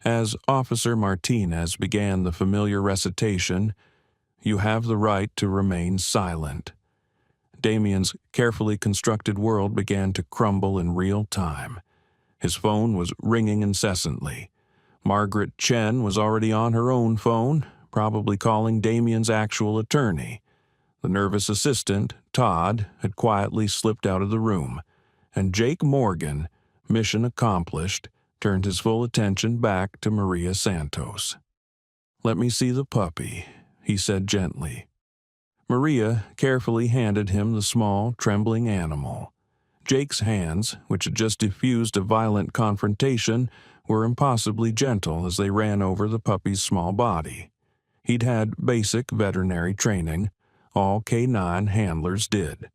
As Officer Martinez began the familiar recitation, you have the right to remain silent. Damien's carefully constructed world began to crumble in real time. His phone was ringing incessantly. Margaret Chen was already on her own phone, probably calling Damien's actual attorney. The nervous assistant, Todd, had quietly slipped out of the room, and Jake Morgan, mission accomplished, turned his full attention back to Maria Santos. Let me see the puppy, he said gently. Maria carefully handed him the small, trembling animal. Jake's hands, which had just diffused a violent confrontation, were impossibly gentle as they ran over the puppy's small body. He'd had basic veterinary training. All K9 handlers did.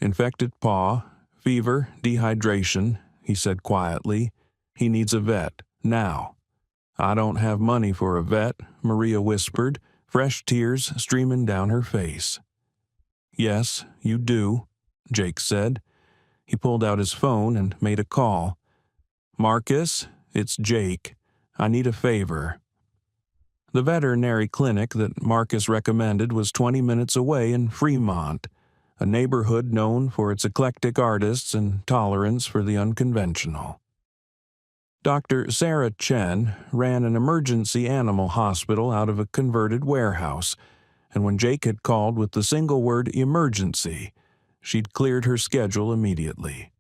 Infected paw, fever, dehydration, he said quietly. He needs a vet, now. I don't have money for a vet, Maria whispered, fresh tears streaming down her face. Yes, you do, Jake said. He pulled out his phone and made a call. Marcus, it's Jake. I need a favor. The veterinary clinic that Marcus recommended was 20 minutes away in Fremont, a neighborhood known for its eclectic artists and tolerance for the unconventional. Dr. Sarah Chen ran an emergency animal hospital out of a converted warehouse, and when Jake had called with the single word emergency, she'd cleared her schedule immediately.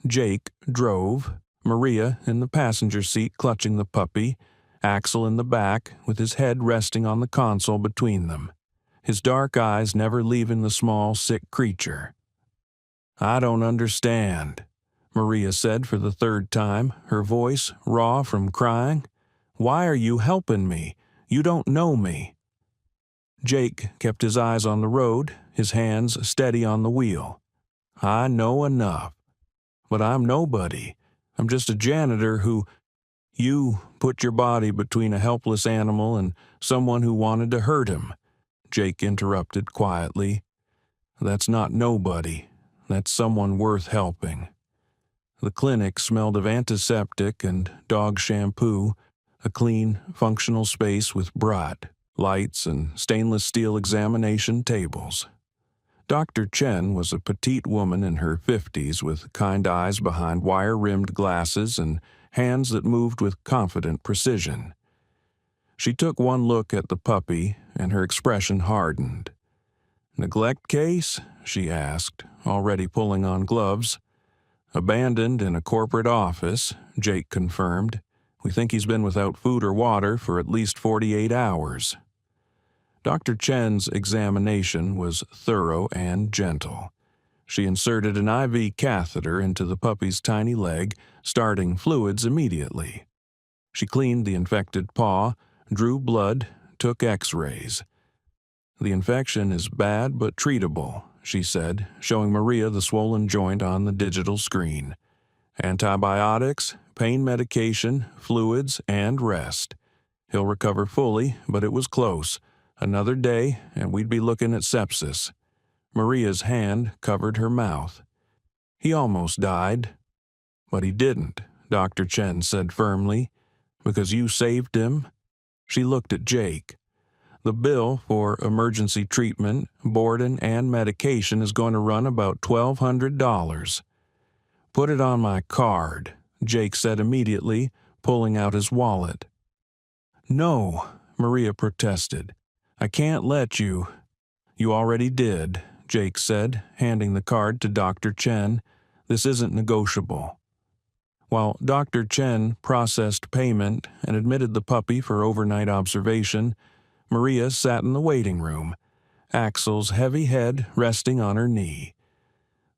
Jake drove, Maria in the passenger seat clutching the puppy, Axel in the back with his head resting on the console between them, his dark eyes never leaving the small, sick creature. I don't understand, Maria said for the 3rd time, her voice raw from crying. Why are you helping me? You don't know me. Jake kept his eyes on the road, his hands steady on the wheel. I know enough. But I'm nobody. I'm just a janitor who... You put your body between a helpless animal and someone who wanted to hurt him, Jake interrupted quietly. That's not nobody. That's someone worth helping. The clinic smelled of antiseptic and dog shampoo, a clean, functional space with bright lights and stainless steel examination tables. Dr. Chen was a petite woman in her 50s with kind eyes behind wire-rimmed glasses and hands that moved with confident precision. She took one look at the puppy, and her expression hardened. Neglect case? She asked, already pulling on gloves. "Abandoned in a corporate office," Jake confirmed. "We think he's been without food or water for at least 48 hours. Dr. Chen's examination was thorough and gentle. She inserted an IV catheter into the puppy's tiny leg, starting fluids immediately. She cleaned the infected paw, drew blood, took X-rays. "The infection is bad but treatable," she said, showing Maria the swollen joint on the digital screen. "Antibiotics, pain medication, fluids, and rest. He'll recover fully, but it was close. Another day, and we'd be looking at sepsis." Maria's hand covered her mouth. "He almost died." "But he didn't," Dr. Chen said firmly. "Because you saved him." She looked at Jake. "The bill for emergency treatment, boarding, and medication is going to run about $1,200. "Put it on my card," Jake said immediately, pulling out his wallet. "No," Maria protested. "I can't let you." "You already did," Jake said, handing the card to Dr. Chen. "This isn't negotiable." While Dr. Chen processed payment and admitted the puppy for overnight observation, Maria sat in the waiting room, Axel's heavy head resting on her knee.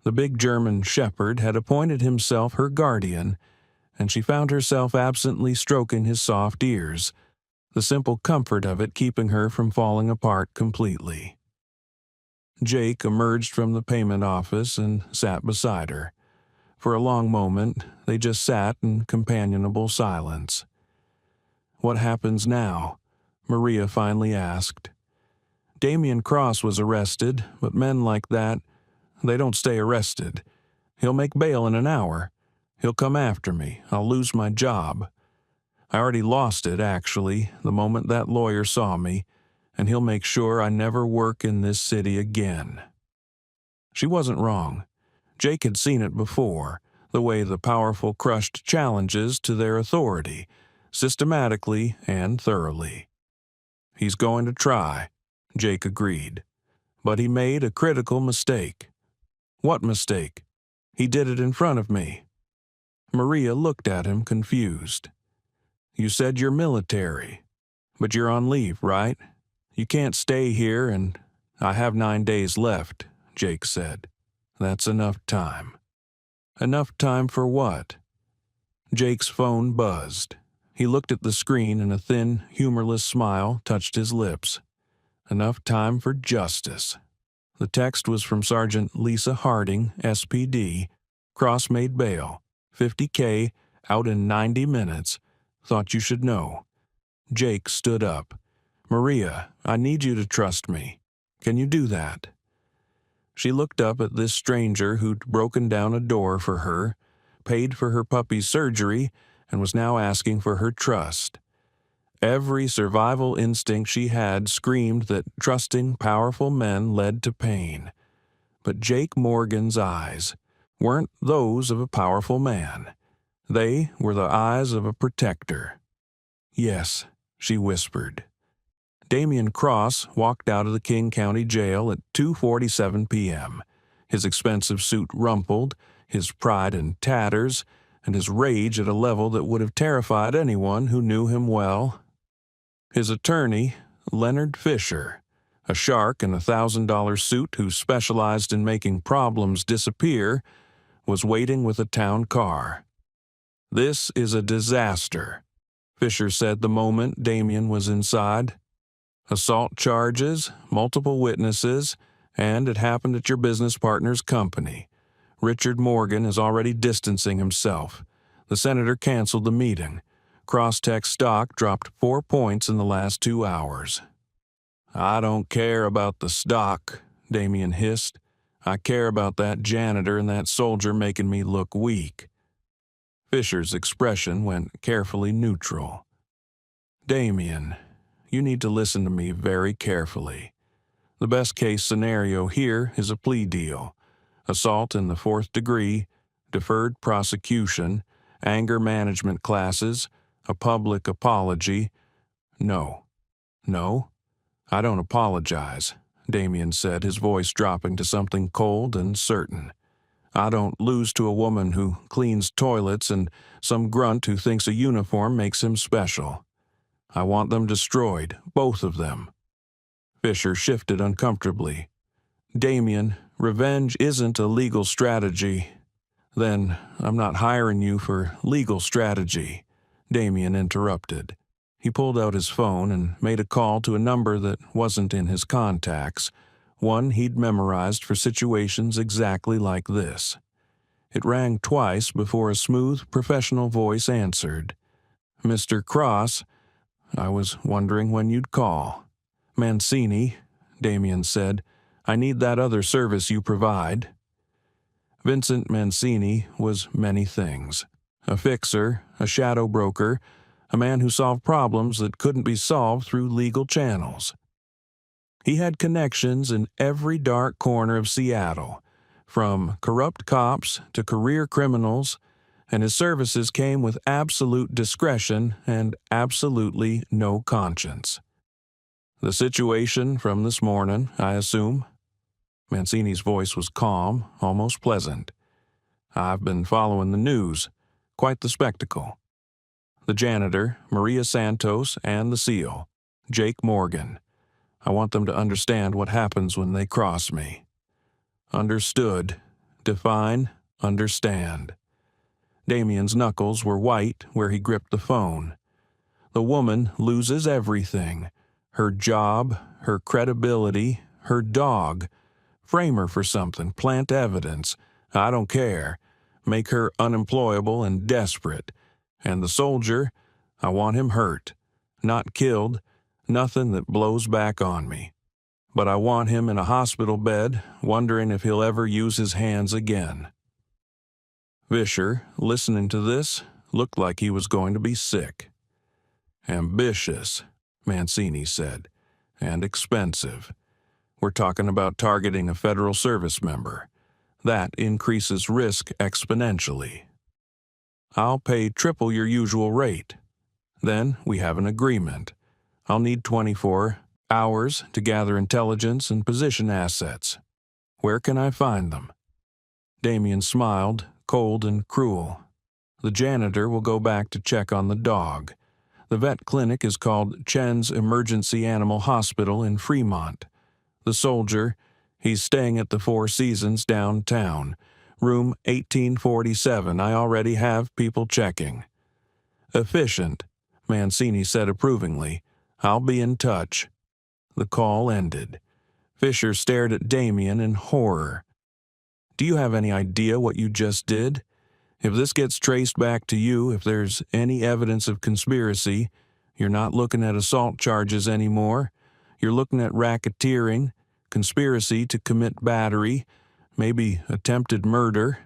The big German shepherd had appointed himself her guardian, and she found herself absently stroking his soft ears, the simple comfort of it keeping her from falling apart completely. Jake emerged from the payment office and sat beside her. For a long moment, they just sat in companionable silence. "What happens now?" Maria finally asked. "Damien Cross was arrested, but men like that, they don't stay arrested. He'll make bail in an hour. He'll come after me. I'll lose my job. I already lost it, actually, the moment that lawyer saw me, and he'll make sure I never work in this city again." She wasn't wrong. Jake had seen it before, the way the powerful crushed challenges to their authority, systematically and thoroughly. "He's going to try," Jake agreed. "But he made a critical mistake." "What mistake?" "He did it in front of me." Maria looked at him confused. "You said you're military, but you're on leave, right? You can't stay here, and I have 9 days left," Jake said. "That's enough time." "Enough time for what?" Jake's phone buzzed. He looked at the screen and a thin, humorless smile touched his lips. "Enough time for justice." The text was from Sergeant Lisa Harding, SPD. "Cross made bail. $50K, out in 90 minutes. Thought you should know." Jake stood up. "Maria, I need you to trust me. Can you do that?" She looked up at this stranger who'd broken down a door for her, paid for her puppy's surgery, and was now asking for her trust. Every survival instinct she had screamed that trusting powerful men led to pain. But Jake Morgan's eyes weren't those of a powerful man. They were the eyes of a protector. "Yes," she whispered. Damien Cross walked out of the King County Jail at 2:47 p.m., his expensive suit rumpled, his pride in tatters, and his rage at a level that would have terrified anyone who knew him well. His attorney, Leonard Fisher, a shark in a $1,000 suit who specialized in making problems disappear, was waiting with a town car. "This is a disaster," Fisher said the moment Damien was inside. "Assault charges, multiple witnesses, and it happened at your business partner's company. Richard Morgan is already distancing himself. The senator canceled the meeting. Crosstech stock dropped 4 points in the last 2 hours." "I don't care about the stock," Damien hissed. "I care about that janitor and that soldier making me look weak." Fisher's expression went carefully neutral. "Damien, you need to listen to me very carefully. The best-case scenario here is a plea deal. Assault in the 4th degree, deferred prosecution, anger management classes, a public apology." "No. No, I don't apologize," Damien said, his voice dropping to something cold and certain. I don't lose to a woman who cleans toilets and some grunt who thinks a uniform makes him special. I want them destroyed, both of them." Fisher shifted uncomfortably. "Damien, revenge isn't a legal strategy." "Then I'm not hiring you for legal strategy," Damien interrupted. He pulled out his phone and made a call to a number that wasn't in his contacts, one he'd memorized for situations exactly like this. It rang twice before a smooth, professional voice answered. "Mr. Cross, I was wondering when you'd call." "Mancini," Damien said, "I need that other service you provide." Vincent Mancini was many things. A fixer, a shadow broker, a man who solved problems that couldn't be solved through legal channels. He had connections in every dark corner of Seattle, from corrupt cops to career criminals, and his services came with absolute discretion and absolutely no conscience. "The situation from this morning, I assume?" Mancini's voice was calm, almost pleasant. "I've been following the news. Quite the spectacle. The janitor, Maria Santos, and the SEAL, Jake Morgan. I want them to understand what happens when they cross me." "Understood. Define, understand." Damien's knuckles were white where he gripped the phone. "The woman loses everything. Her job, her credibility, her dog. Frame her for something, plant evidence. I don't care. Make her unemployable and desperate. And the soldier, I want him hurt. Not killed, nothing that blows back on me. But I want him in a hospital bed, wondering if he'll ever use his hands again." Fisher, listening to this, looked like he was going to be sick. "Ambitious," Mancini said, "and expensive. We're talking about targeting a federal service member. That increases risk exponentially. I'll pay triple your usual rate. Then we have an agreement. I'll need 24 hours to gather intelligence and position assets. Where can I find them?" Damien smiled, cold and cruel. "The janitor will go back to check on the dog. The vet clinic is called Chen's Emergency Animal Hospital in Fremont. The soldier, he's staying at the Four Seasons downtown. Room 1847. I already have people checking." "Efficient," Mancini said approvingly. "I'll be in touch." The call ended. Fisher stared at Damien in horror. "Do you have any idea what you just did? If this gets traced back to you, if there's any evidence of conspiracy, you're not looking at assault charges anymore. You're looking at racketeering, conspiracy to commit battery, maybe attempted murder."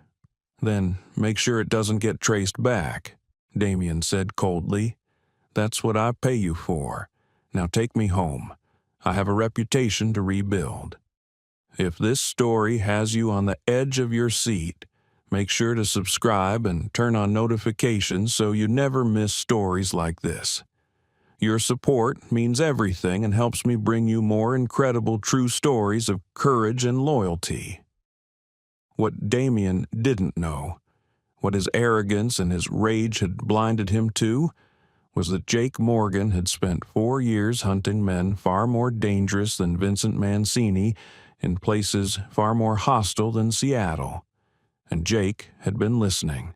"Then make sure it doesn't get traced back," Damien said coldly. "That's what I pay you for. Now take me home. I have a reputation to rebuild." If this story has you on the edge of your seat, make sure to subscribe and turn on notifications so you never miss stories like this. Your support means everything and helps me bring you more incredible true stories of courage and loyalty. What Damien didn't know, what his arrogance and his rage had blinded him to, was that Jake Morgan had spent 4 years hunting men far more dangerous than Vincent Mancini in places far more hostile than Seattle. And Jake had been listening.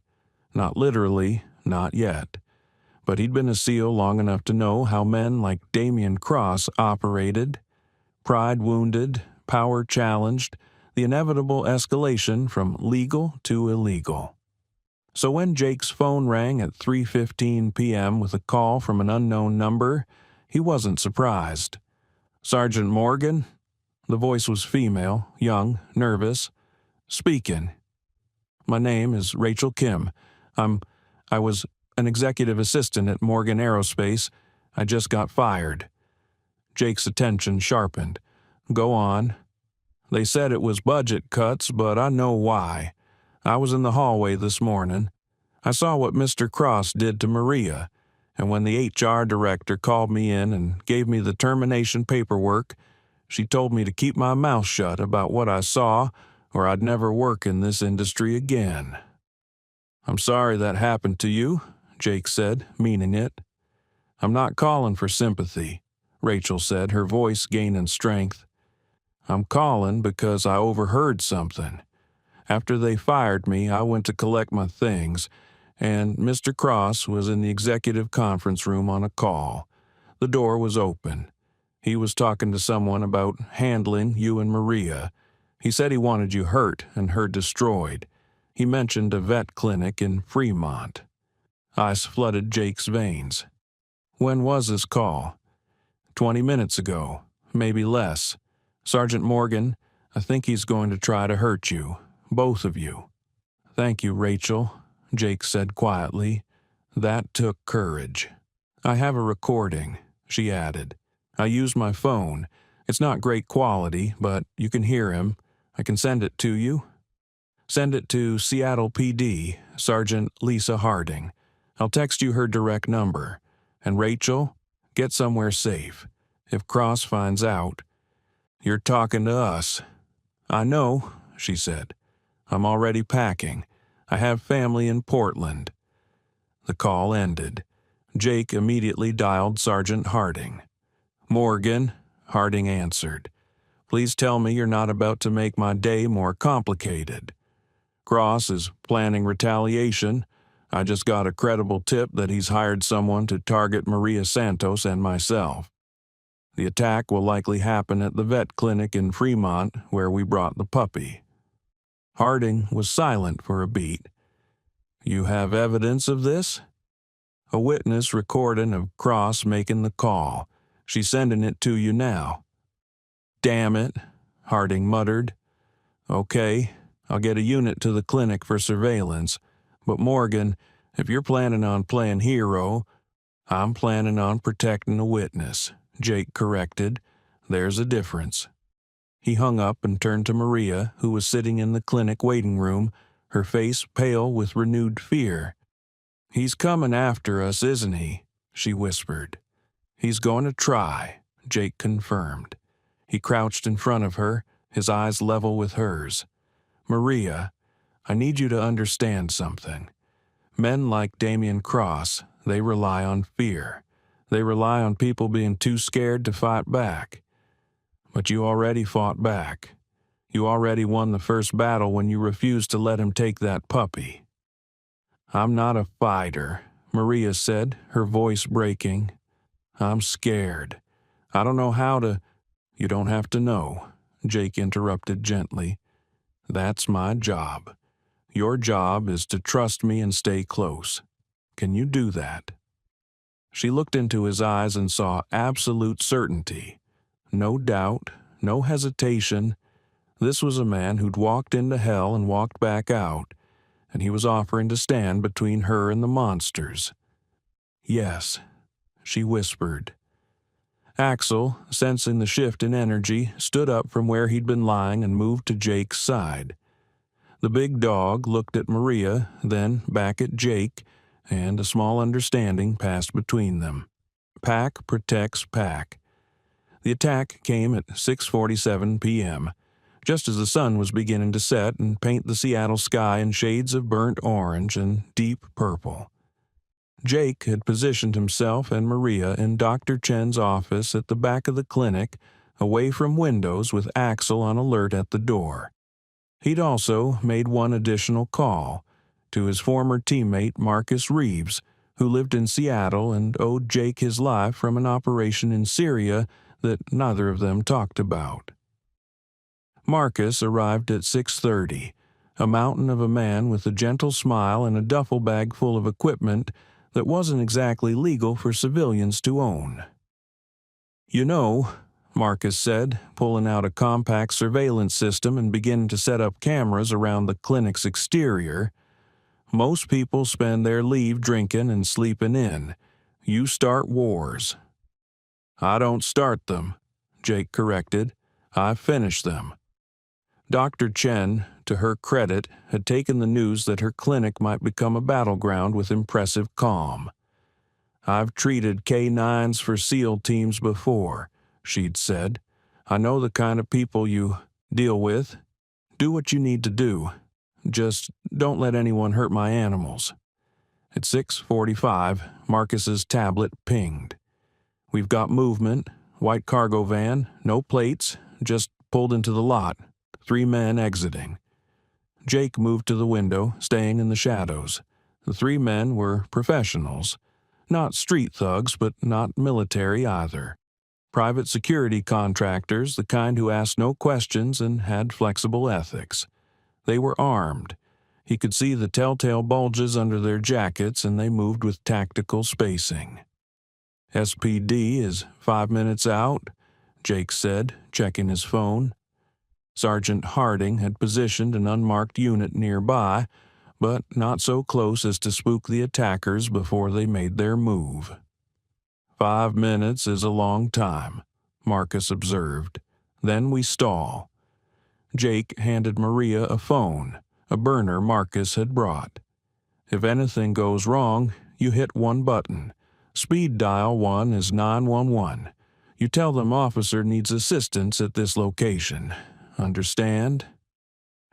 Not literally, not yet. But he'd been a SEAL long enough to know how men like Damien Cross operated. Pride wounded, power challenged, the inevitable escalation from legal to illegal. So when Jake's phone rang at 3:15 p.m. with a call from an unknown number, he wasn't surprised. "Sergeant Morgan?" The voice was female, young, nervous. "Speaking." "My name is Rachel Kim. I was an executive assistant at Morgan Aerospace. I just got fired." Jake's attention sharpened. "Go on." "They said it was budget cuts, but I know why. I was in the hallway this morning. I saw what Mr. Cross did to Maria, and when the HR director called me in and gave me the termination paperwork, she told me to keep my mouth shut about what I saw or I'd never work in this industry again." "I'm sorry that happened to you," Jake said, meaning it. "I'm not calling for sympathy," Rachel said, her voice gaining strength. "I'm calling because I overheard something. After they fired me, I went to collect my things, and Mr. Cross was in the executive conference room on a call. The door was open. He was talking to someone about handling you and Maria. He said he wanted you hurt and her destroyed. He mentioned a vet clinic in Fremont." Ice flooded Jake's veins. "When was this call?" 20 minutes ago, maybe less. Sergeant Morgan, I think he's going to try to hurt you, both of you." "Thank you, Rachel," Jake said quietly. "That took courage." "I have a recording," she added. "I used my phone. It's not great quality, but you can hear him. I can send it to you." "Send it to Seattle PD, Sergeant Lisa Harding. I'll text you her direct number. And Rachel, get somewhere safe. If Cross finds out—" "You're talking to us." "I know," she said. "I'm already packing. I have family in Portland." The call ended. Jake immediately dialed Sergeant Harding. "Morgan," Harding answered. "Please tell me you're not about to make my day more complicated. Cross is planning retaliation. I just got a credible tip that he's hired someone to target Maria Santos and myself. The attack will likely happen at the vet clinic in Fremont where we brought the puppy." Harding was silent for a beat. "You have evidence of this?" "A witness recording of Cross making the call. She's sending it to you now." "Damn it," Harding muttered. "Okay, I'll get a unit to the clinic for surveillance. But Morgan, if you're planning on playing hero—" "I'm planning on protecting a witness," Jake corrected. "There's a difference." He hung up and turned to Maria, who was sitting in the clinic waiting room, her face pale with renewed fear. "He's coming after us, isn't he?" she whispered. "He's going to try," Jake confirmed. He crouched in front of her, his eyes level with hers. "Maria, I need you to understand something. Men like Damien Cross, they rely on fear. They rely on people being too scared to fight back. But you already fought back. You already won the first battle when you refused to let him take that puppy." "I'm not a fighter," Maria said, her voice breaking. "I'm scared. I don't know how to—" "You don't have to know," Jake interrupted gently. "That's my job. Your job is to trust me and stay close. Can you do that?" She looked into his eyes and saw absolute certainty. No doubt, no hesitation. This was a man who'd walked into hell and walked back out, and he was offering to stand between her and the monsters. "Yes," she whispered. Axel, sensing the shift in energy, stood up from where he'd been lying and moved to Jake's side. The big dog looked at Maria, then back at Jake, and a small understanding passed between them. Pack protects pack. The attack came at 6:47 p.m., just as the sun was beginning to set and paint the Seattle sky in shades of burnt orange and deep purple. Jake had positioned himself and Maria in Dr. Chen's office at the back of the clinic, away from windows with Axel on alert at the door. He'd also made one additional call to his former teammate Marcus Reeves, who lived in Seattle and owed Jake his life from an operation in Syria that neither of them talked about. Marcus arrived at 6:30, a mountain of a man with a gentle smile and a duffel bag full of equipment that wasn't exactly legal for civilians to own. "You know," Marcus said, pulling out a compact surveillance system and beginning to set up cameras around the clinic's exterior, "most people spend their leave drinking and sleeping in. You start wars." "I don't start them," Jake corrected. "I finish them." Dr. Chen, to her credit, had taken the news that her clinic might become a battleground with impressive calm. "I've treated K-9s for SEAL teams before," she'd said. "I know the kind of people you deal with." Do what you need to do. Just don't let anyone hurt my animals." At 6:45, Marcus's tablet pinged. "We've got movement. White cargo van, no plates, just pulled into the lot. 3 men exiting." Jake moved to the window, staying in the shadows. The 3 men were professionals. Not street thugs, but not military either. Private security contractors, the kind who asked no questions and had flexible ethics. They were armed. He could see the telltale bulges under their jackets, and they moved with tactical spacing. "SPD is 5 minutes out," Jake said, checking his phone. Sergeant Harding had positioned an unmarked unit nearby, but not so close as to spook the attackers before they made their move. 5 minutes is a long time," Marcus observed. "Then we stall." Jake handed Maria a phone, a burner Marcus had brought. "If anything goes wrong, you hit one button. Speed dial 1 is 911. You tell them officer needs assistance at this location. Understand?"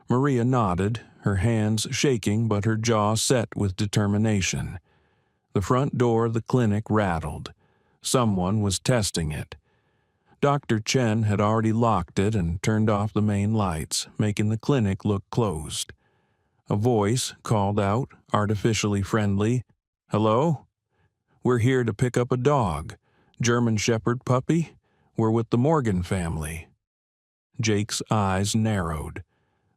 Maria nodded, her hands shaking but her jaw set with determination. The front door of the clinic rattled. Someone was testing it. Dr. Chen had already locked it and turned off the main lights, making the clinic look closed. A voice called out, artificially friendly, "Hello? We're here to pick up a dog. German Shepherd puppy. We're with the Morgan family." Jake's eyes narrowed.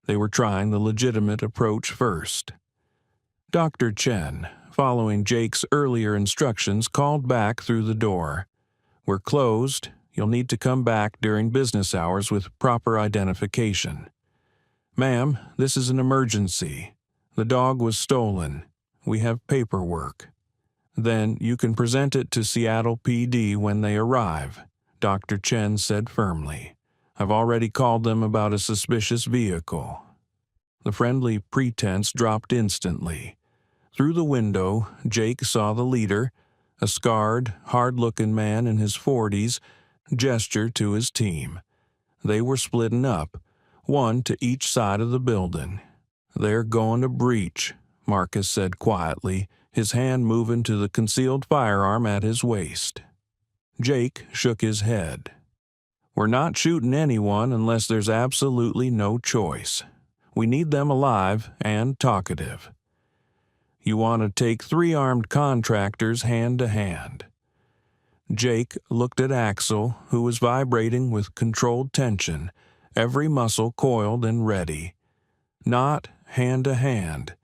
They were trying the legitimate approach first. Dr. Chen, following Jake's earlier instructions, called back through the door. "We're closed. You'll need to come back during business hours with proper identification." "Ma'am, this is an emergency. The dog was stolen. We have paperwork." "Then you can present it to Seattle PD when they arrive," Dr. Chen said firmly. "I've already called them about a suspicious vehicle." The friendly pretense dropped instantly. Through the window, Jake saw the leader, a scarred, hard-looking man in his 40s, gesture to his team. They were splitting up, one to each side of the building. "They're going to breach," Marcus said quietly, his hand moving to the concealed firearm at his waist. Jake shook his head. "We're not shooting anyone unless there's absolutely no choice. We need them alive and talkative." "You want to take 3 armed contractors hand to hand." Jake looked at Axel, who was vibrating with controlled tension, every muscle coiled and ready. "Not hand to hand.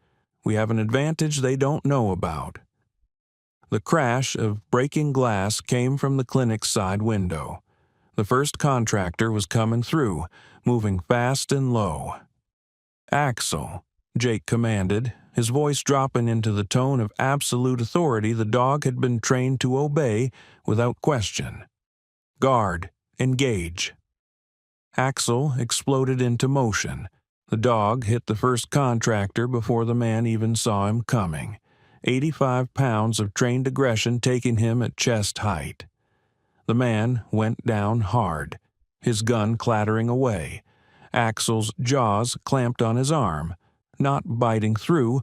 We have an advantage they don't know about." The crash of breaking glass came from the clinic's side window. The first contractor was coming through, moving fast and low. "Axel," Jake commanded, his voice dropping into the tone of absolute authority the dog had been trained to obey without question. "Guard, engage." Axel exploded into motion. The dog hit the first contractor before the man even saw him coming, 85 pounds of trained aggression taking him at chest height. The man went down hard, his gun clattering away. Axel's jaws clamped on his arm, not biting through,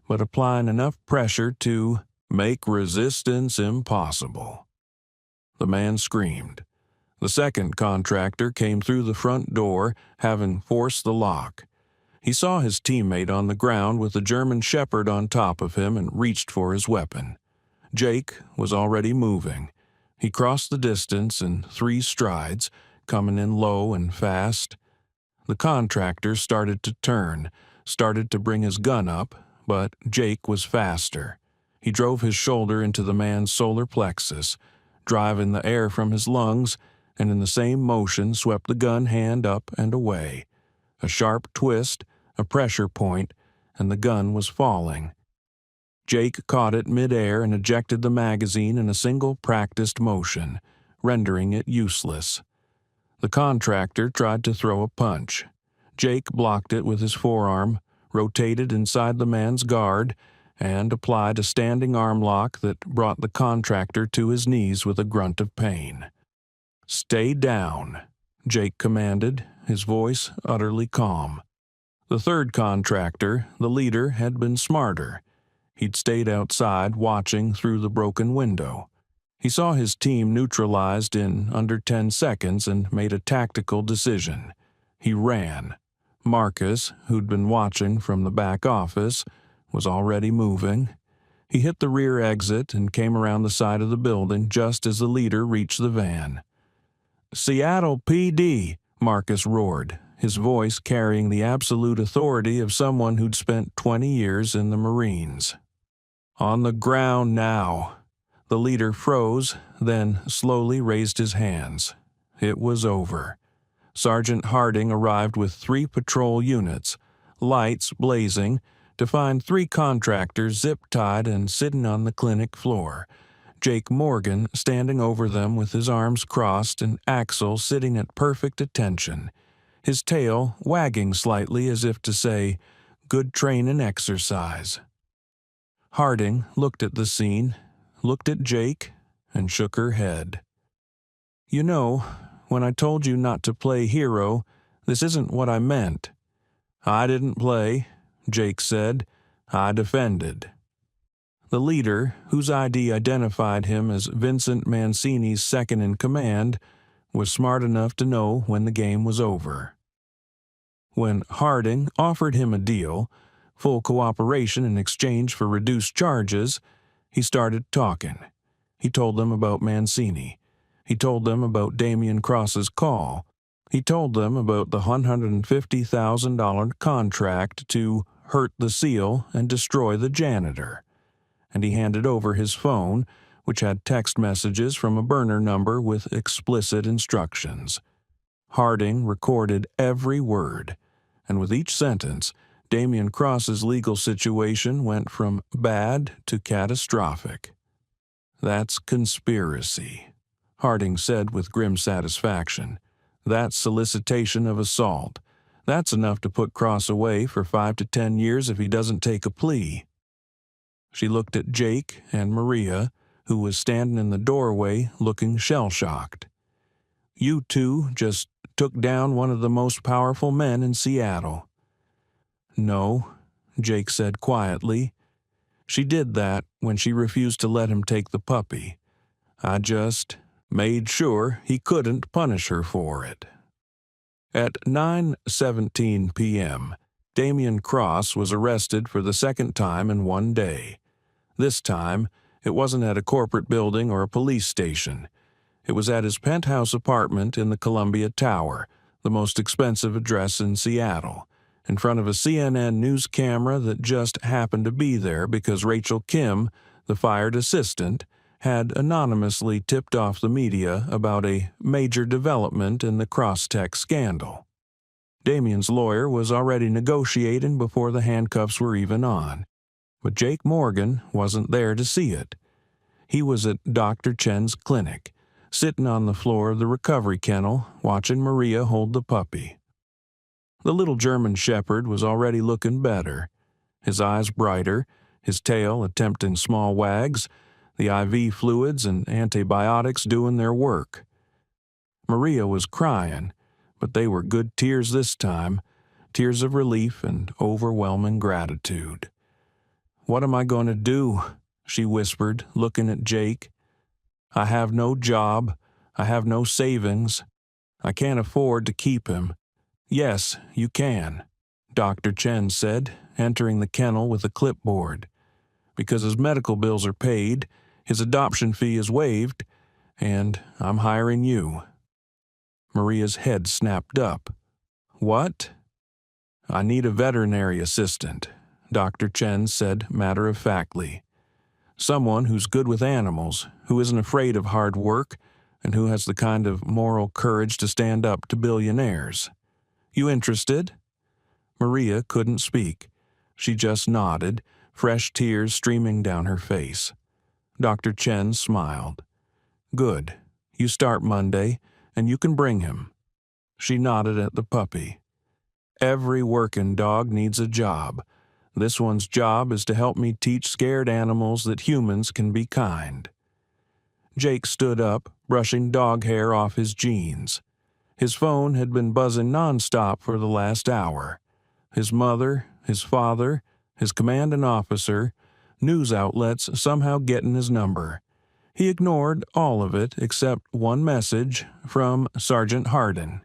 but applying enough pressure to make resistance impossible. The man screamed. The second contractor came through the front door, having forced the lock. He saw his teammate on the ground with the German Shepherd on top of him and reached for his weapon. Jake was already moving. He crossed the distance in 3 strides, coming in low and fast. The contractor started to turn, started to bring his gun up, but Jake was faster. He drove his shoulder into the man's solar plexus, driving the air from his lungs, and in the same motion swept the gun hand up and away. A sharp twist, a pressure point, and the gun was falling. Jake caught it mid-air and ejected the magazine in a single practiced motion, rendering it useless. The contractor tried to throw a punch. Jake blocked it with his forearm, rotated inside the man's guard, and applied a standing arm lock that brought the contractor to his knees with a grunt of pain. "Stay down," Jake commanded, his voice utterly calm. The third contractor, the leader, had been smarter. He'd stayed outside watching through the broken window. He saw his team neutralized in under 10 seconds and made a tactical decision. He ran. Marcus, who'd been watching from the back office, was already moving. He hit the rear exit and came around the side of the building just as the leader reached the van. "Seattle PD," Marcus roared, his voice carrying the absolute authority of someone who'd spent 20 years in the Marines. "On the ground now." The leader froze, then slowly raised his hands. It was over. Sergeant Harding arrived with 3 patrol units, lights blazing, to find 3 contractors zip-tied and sitting on the clinic floor. Jake Morgan standing over them with his arms crossed and Axel sitting at perfect attention, his tail wagging slightly as if to say, "Good training exercise." Harding looked at the scene, looked at Jake, and shook her head. "You know, when I told you not to play hero, this isn't what I meant." "I didn't play," Jake said. "I defended." The leader, whose ID identified him as Vincent Mancini's second-in-command, was smart enough to know when the game was over. When Harding offered him a deal, full cooperation in exchange for reduced charges, he started talking. He told them about Mancini. He told them about Damien Cross's call. He told them about the $150,000 contract to hurt the SEAL and destroy the janitor. And he handed over his phone, which had text messages from a burner number with explicit instructions. Harding recorded every word, and with each sentence, Damien Cross's legal situation went from bad to catastrophic. "That's conspiracy," Harding said with grim satisfaction. "That's solicitation of assault. That's enough to put Cross away for 5 to 10 years if he doesn't take a plea." She looked at Jake and Maria, who was standing in the doorway looking shell-shocked. "You two just took down one of the most powerful men in Seattle." "No," Jake said quietly. "She did that when she refused to let him take the puppy. I just made sure he couldn't punish her for it." At 9:17 p.m., Damien Cross was arrested for the second time in one day. This time, it wasn't at a corporate building or a police station. It was at his penthouse apartment in the Columbia Tower, the most expensive address in Seattle, in front of a CNN news camera that just happened to be there because Rachel Kim, the fired assistant, had anonymously tipped off the media about a major development in the Crosstech scandal. Damien's lawyer was already negotiating before the handcuffs were even on, but Jake Morgan wasn't there to see it. He was at Dr. Chen's clinic, sitting on the floor of the recovery kennel, watching Maria hold the puppy. The little German shepherd was already looking better, his eyes brighter, his tail attempting small wags, the IV fluids and antibiotics doing their work. Maria was crying, but they were good tears this time, tears of relief and overwhelming gratitude. "What am I going to do?" she whispered, looking at Jake. "I have no job. I have no savings. I can't afford to keep him." "Yes, you can," Dr. Chen said, entering the kennel with a clipboard. "Because his medical bills are paid, his adoption fee is waived, and I'm hiring you." Maria's head snapped up. "What?" "I need a veterinary assistant," Dr. Chen said matter-of-factly. "Someone who's good with animals, who isn't afraid of hard work, and who has the kind of moral courage to stand up to billionaires. You interested?" Maria couldn't speak. She just nodded, fresh tears streaming down her face. Dr. Chen smiled. "Good. You start Monday, and you can bring him." She nodded at the puppy. "Every working dog needs a job. This one's job is to help me teach scared animals that humans can be kind." Jake stood up, brushing dog hair off his jeans. His phone had been buzzing nonstop for the last hour. His mother, his father, his commanding officer, news outlets somehow getting his number. He ignored all of it except one message from Sergeant Hardin.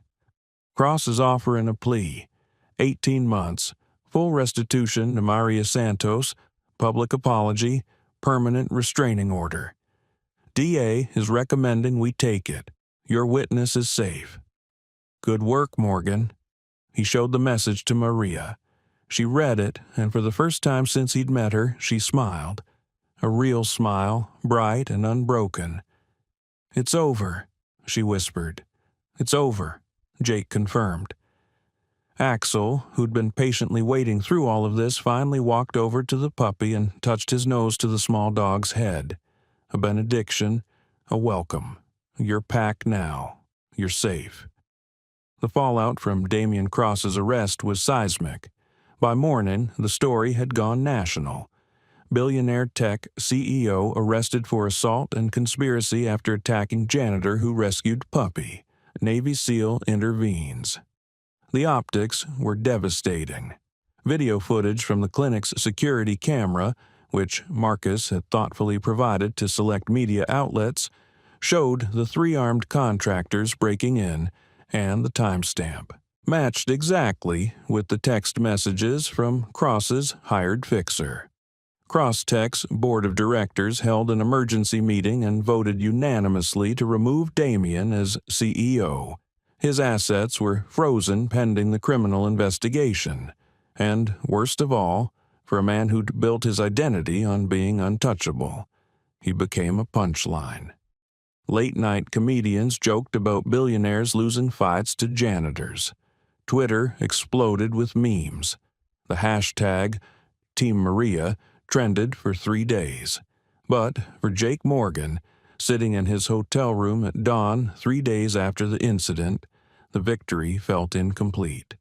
Cross is offering a plea. 18 months, full restitution to Maria Santos, public apology, permanent restraining order. DA is recommending we take it. Your witness is safe. Good work, Morgan. He showed the message to Maria. She read it, and for the first time since he'd met her, she smiled. A real smile, bright and unbroken. "It's over," she whispered. "It's over," Jake confirmed. Axel, who'd been patiently waiting through all of this, finally walked over to the puppy and touched his nose to the small dog's head. A benediction, a welcome. "You're packed now. You're safe." The fallout from Damien Cross's arrest was seismic. By morning, the story had gone national. Billionaire tech CEO arrested for assault and conspiracy after attacking janitor who rescued puppy. Navy SEAL intervenes. The optics were devastating. Video footage from the clinic's security camera, which Marcus had thoughtfully provided to select media outlets, showed the three-armed contractors breaking in, and the timestamp matched exactly with the text messages from Cross's hired fixer. Crosstech's board of directors held an emergency meeting and voted unanimously to remove Damien as CEO. His assets were frozen pending the criminal investigation. And, worst of all, for a man who'd built his identity on being untouchable, he became a punchline. Late-night comedians joked about billionaires losing fights to janitors. Twitter exploded with memes. The hashtag Team Maria trended for 3 days. But for Jake Morgan, sitting in his hotel room at dawn 3 days after the incident, the victory felt incomplete.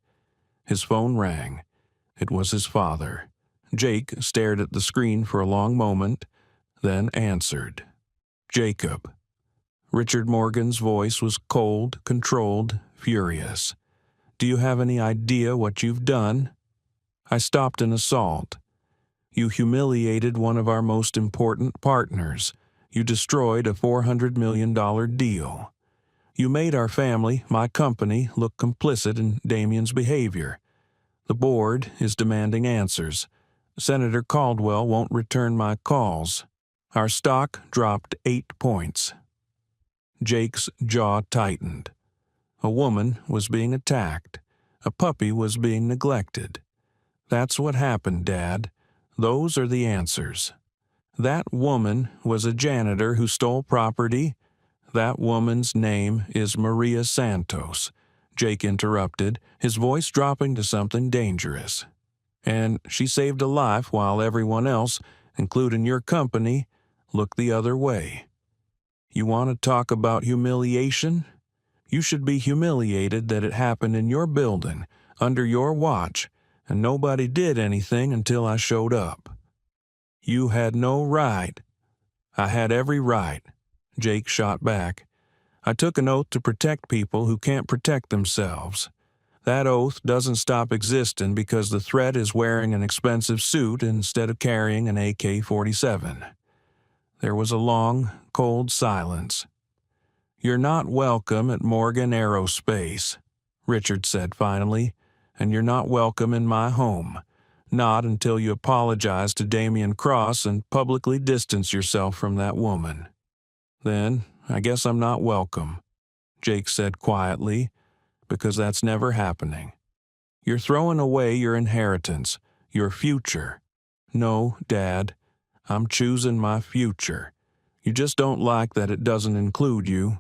His phone rang. It was his father. Jake stared at the screen for a long moment, then answered. "Jacob." Richard Morgan's voice was cold, controlled, furious. "Do you have any idea what you've done?" "I stopped an assault." "You humiliated one of our most important partners. You destroyed a $400 million deal. You made our family, my company, look complicit in Damien's behavior. The board is demanding answers. Senator Caldwell won't return my calls. Our stock dropped 8 points." Jake's jaw tightened. A woman was being attacked. A puppy was being neglected. "That's what happened, Dad. Those are the answers." "That woman was a janitor who stole property." "That woman's name is Maria Santos," Jake interrupted, his voice dropping to something dangerous. "And she saved a life while everyone else, including your company, looked the other way. You want to talk about humiliation? You should be humiliated that it happened in your building, under your watch, and nobody did anything until I showed up." "You had no right." "I had every right," Jake shot back. "I took an oath to protect people who can't protect themselves. That oath doesn't stop existing because the threat is wearing an expensive suit instead of carrying an AK-47. There was a long, cold silence. "You're not welcome at Morgan Aerospace," Richard said finally, "and you're not welcome in my home. Not until you apologize to Damien Cross and publicly distance yourself from that woman." "Then I guess I'm not welcome," Jake said quietly, "because that's never happening. You're throwing away your inheritance, your future." "No, Dad, I'm choosing my future. You just don't like that it doesn't include you."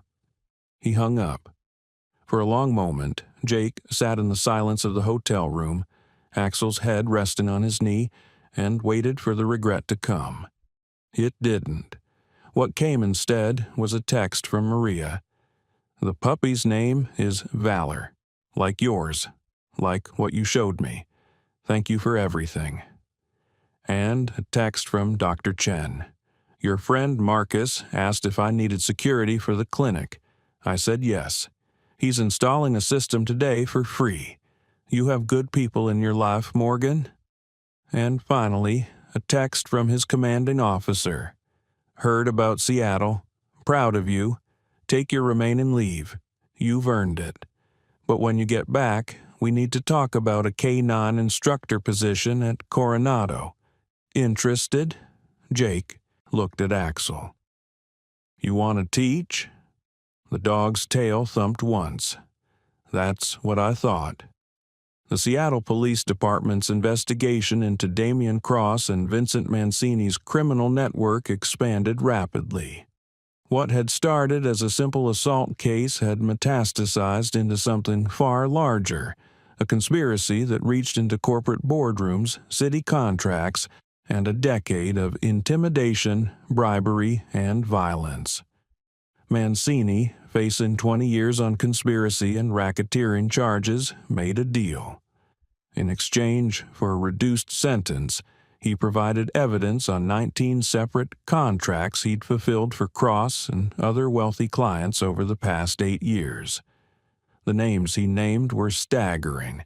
He hung up. For a long moment, Jake sat in the silence of the hotel room, Axel's head resting on his knee, and waited for the regret to come. It didn't. What came instead was a text from Maria. "The puppy's name is Valor, like yours, like what you showed me. Thank you for everything." And a text from Dr. Chen. "Your friend Marcus asked if I needed security for the clinic. I said yes. He's installing a system today for free. You have good people in your life, Morgan? And finally, a text from his commanding officer. Heard about Seattle. Proud of you. Take your remaining leave. You've earned it. But when you get back, we need to talk about a K-9 instructor position at Coronado. Interested? Jake looked at Axel. You want to teach? The dog's tail thumped once. That's what I thought. The Seattle Police Department's investigation into Damien Cross and Vincent Mancini's criminal network expanded rapidly. What had started as a simple assault case had metastasized into something far larger, a conspiracy that reached into corporate boardrooms, city contracts, and a decade of intimidation, bribery, and violence. Mancini, facing 20 years on conspiracy and racketeering charges, made a deal. In exchange for a reduced sentence, he provided evidence on 19 separate contracts he'd fulfilled for Cross and other wealthy clients over the past 8 years. The names he named were staggering.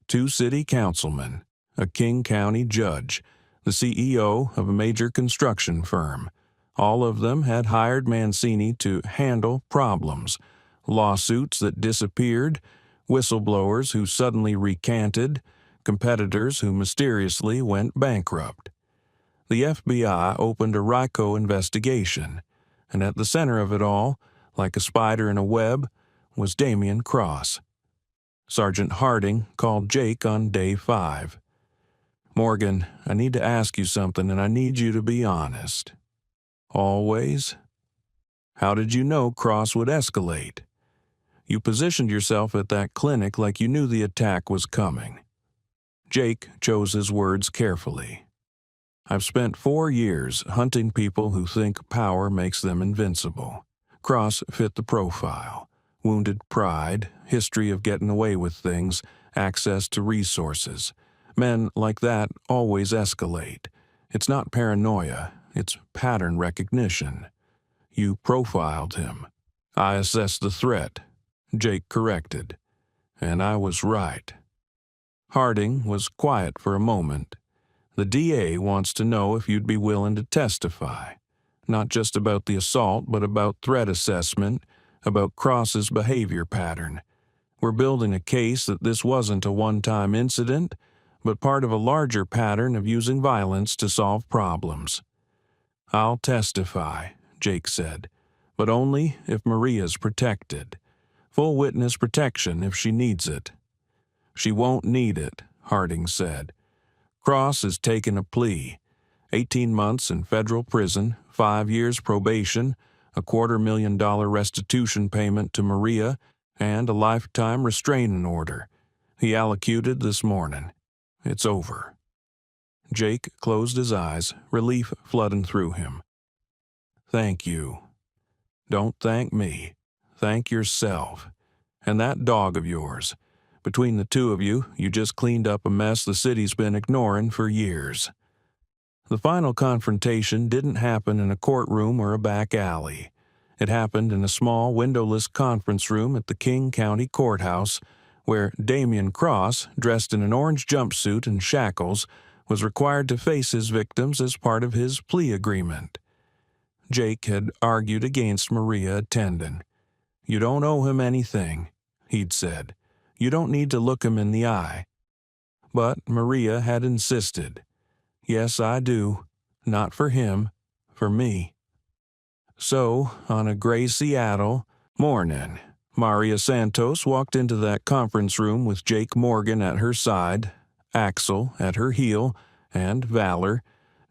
2 city councilmen, a King County judge, the CEO of a major construction firm. All of them had hired Mancini to handle problems, lawsuits that disappeared, whistleblowers who suddenly recanted, competitors who mysteriously went bankrupt. The FBI opened a RICO investigation, and at the center of it all, like a spider in a web, was Damien Cross. Sergeant Harding called Jake on day 5. Morgan, I need to ask you something, and I need you to be honest. Always? How did you know Cross would escalate? You positioned yourself at that clinic like you knew the attack was coming. Jake chose his words carefully. I've spent 4 years hunting people who think power makes them invincible. Cross fit the profile. Wounded pride, history of getting away with things, access to resources. Men like that always escalate. It's not paranoia, it's pattern recognition. You profiled him. I assessed the threat, Jake corrected. And I was right. Harding was quiet for a moment. The DA wants to know if you'd be willing to testify. Not just about the assault, but about threat assessment, about Cross's behavior pattern. We're building a case that this wasn't a one-time incident, but part of a larger pattern of using violence to solve problems. I'll testify, Jake said, but only if Maria's protected. Full witness protection if she needs it. She won't need it, Harding said. Cross has taken a plea. 18 months in federal prison, 5 years probation, a $250,000 restitution payment to Maria, and a lifetime restraining order. He allocuted this morning. It's over. Jake closed his eyes, relief flooding through him. Thank you. Don't thank me. Thank yourself. And that dog of yours. Between the two of you, you just cleaned up a mess the city's been ignoring for years. The final confrontation didn't happen in a courtroom or a back alley. It happened in a small, windowless conference room at the King County Courthouse, where Damien Cross, dressed in an orange jumpsuit and shackles, was required to face his victims as part of his plea agreement. Jake had argued against Maria attending. You don't owe him anything, he'd said. You don't need to look him in the eye. But Maria had insisted. Yes, I do. Not for him, for me. So, on a gray Seattle morning, Maria Santos walked into that conference room with Jake Morgan at her side, Axel at her heel, and Valor,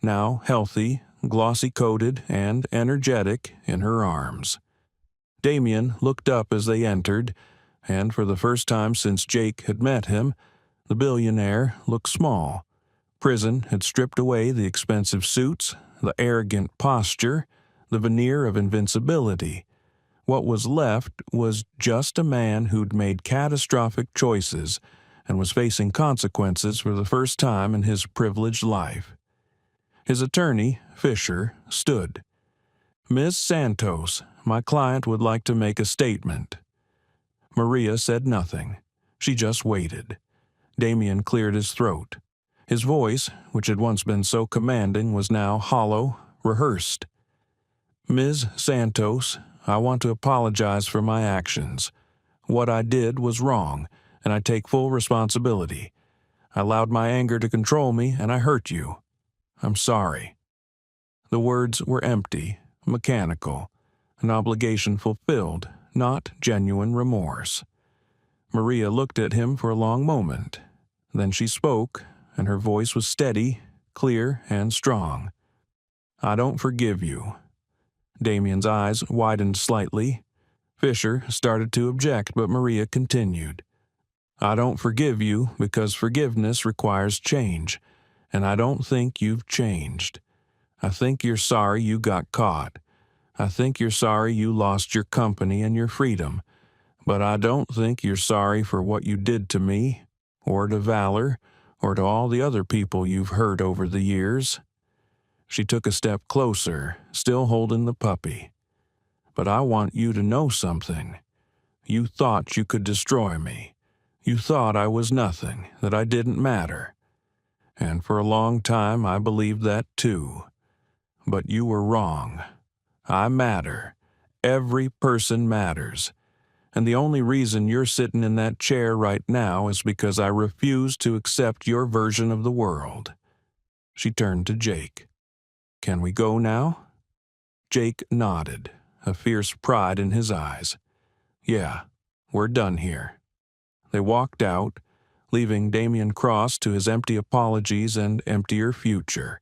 now healthy, glossy-coated, and energetic, in her arms. Damien looked up as they entered, and for the first time since Jake had met him, the billionaire looked small. Prison had stripped away the expensive suits, the arrogant posture, the veneer of invincibility. What was left was just a man who'd made catastrophic choices and was facing consequences for the first time in his privileged life. His attorney, Fisher, stood. Miss Santos, my client would like to make a statement. Maria said nothing. She just waited. Damien cleared his throat. His voice, which had once been so commanding, was now hollow, rehearsed. "Ms. Santos, I want to apologize for my actions. What I did was wrong, and I take full responsibility. I allowed my anger to control me, and I hurt you. I'm sorry." The words were empty, mechanical, an obligation fulfilled, not genuine remorse. Maria looked at him for a long moment. Then she spoke, and her voice was steady, clear, and strong. "I don't forgive you." Damien's eyes widened slightly. Fisher started to object, but Maria continued. "I don't forgive you because forgiveness requires change, and I don't think you've changed. I think you're sorry you got caught. I think you're sorry you lost your company and your freedom, but I don't think you're sorry for what you did to me, or to Valor, or to all the other people you've hurt over the years." She took a step closer, still holding the puppy. "But I want you to know something. You thought you could destroy me. You thought I was nothing, that I didn't matter. And for a long time I believed that too. But you were wrong. I matter. Every person matters. And the only reason you're sitting in that chair right now is because I refuse to accept your version of the world." She turned to Jake. "Can we go now?" Jake nodded, a fierce pride in his eyes. "Yeah, we're done here." They walked out, leaving Damien Cross to his empty apologies and emptier future.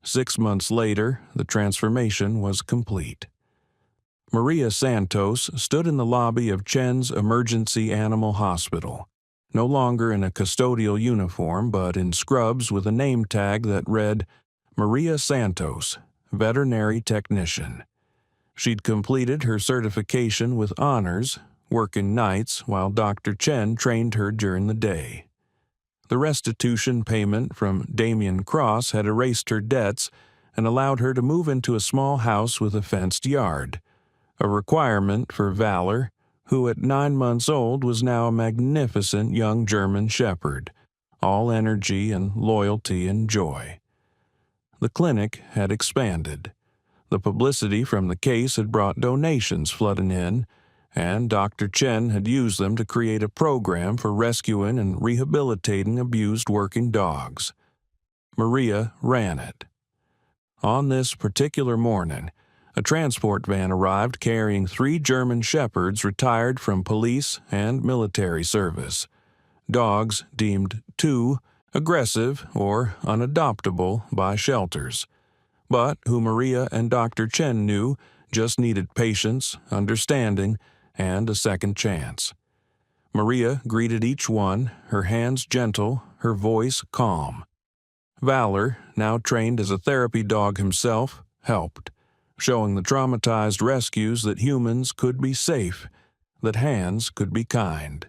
6 months later, the transformation was complete. Maria Santos stood in the lobby of Chen's Emergency Animal Hospital, no longer in a custodial uniform but in scrubs with a name tag that read, "Maria Santos, Veterinary Technician." She'd completed her certification with honors, working nights while Dr. Chen trained her during the day. The restitution payment from Damien Cross had erased her debts and allowed her to move into a small house with a fenced yard, a requirement for Valor, who at 9 months old was now a magnificent young German shepherd, all energy and loyalty and joy. The clinic had expanded. The publicity from the case had brought donations flooding in, and Dr. Chen had used them to create a program for rescuing and rehabilitating abused working dogs. Maria ran it. On this particular morning, a transport van arrived carrying 3 German shepherds retired from police and military service, dogs deemed too aggressive or unadoptable by shelters, but who Maria and Dr. Chen knew just needed patience, understanding, and a second chance. Maria greeted each one, her hands gentle, her voice calm. Valor, now trained as a therapy dog himself, helped, showing the traumatized rescues that humans could be safe, that hands could be kind.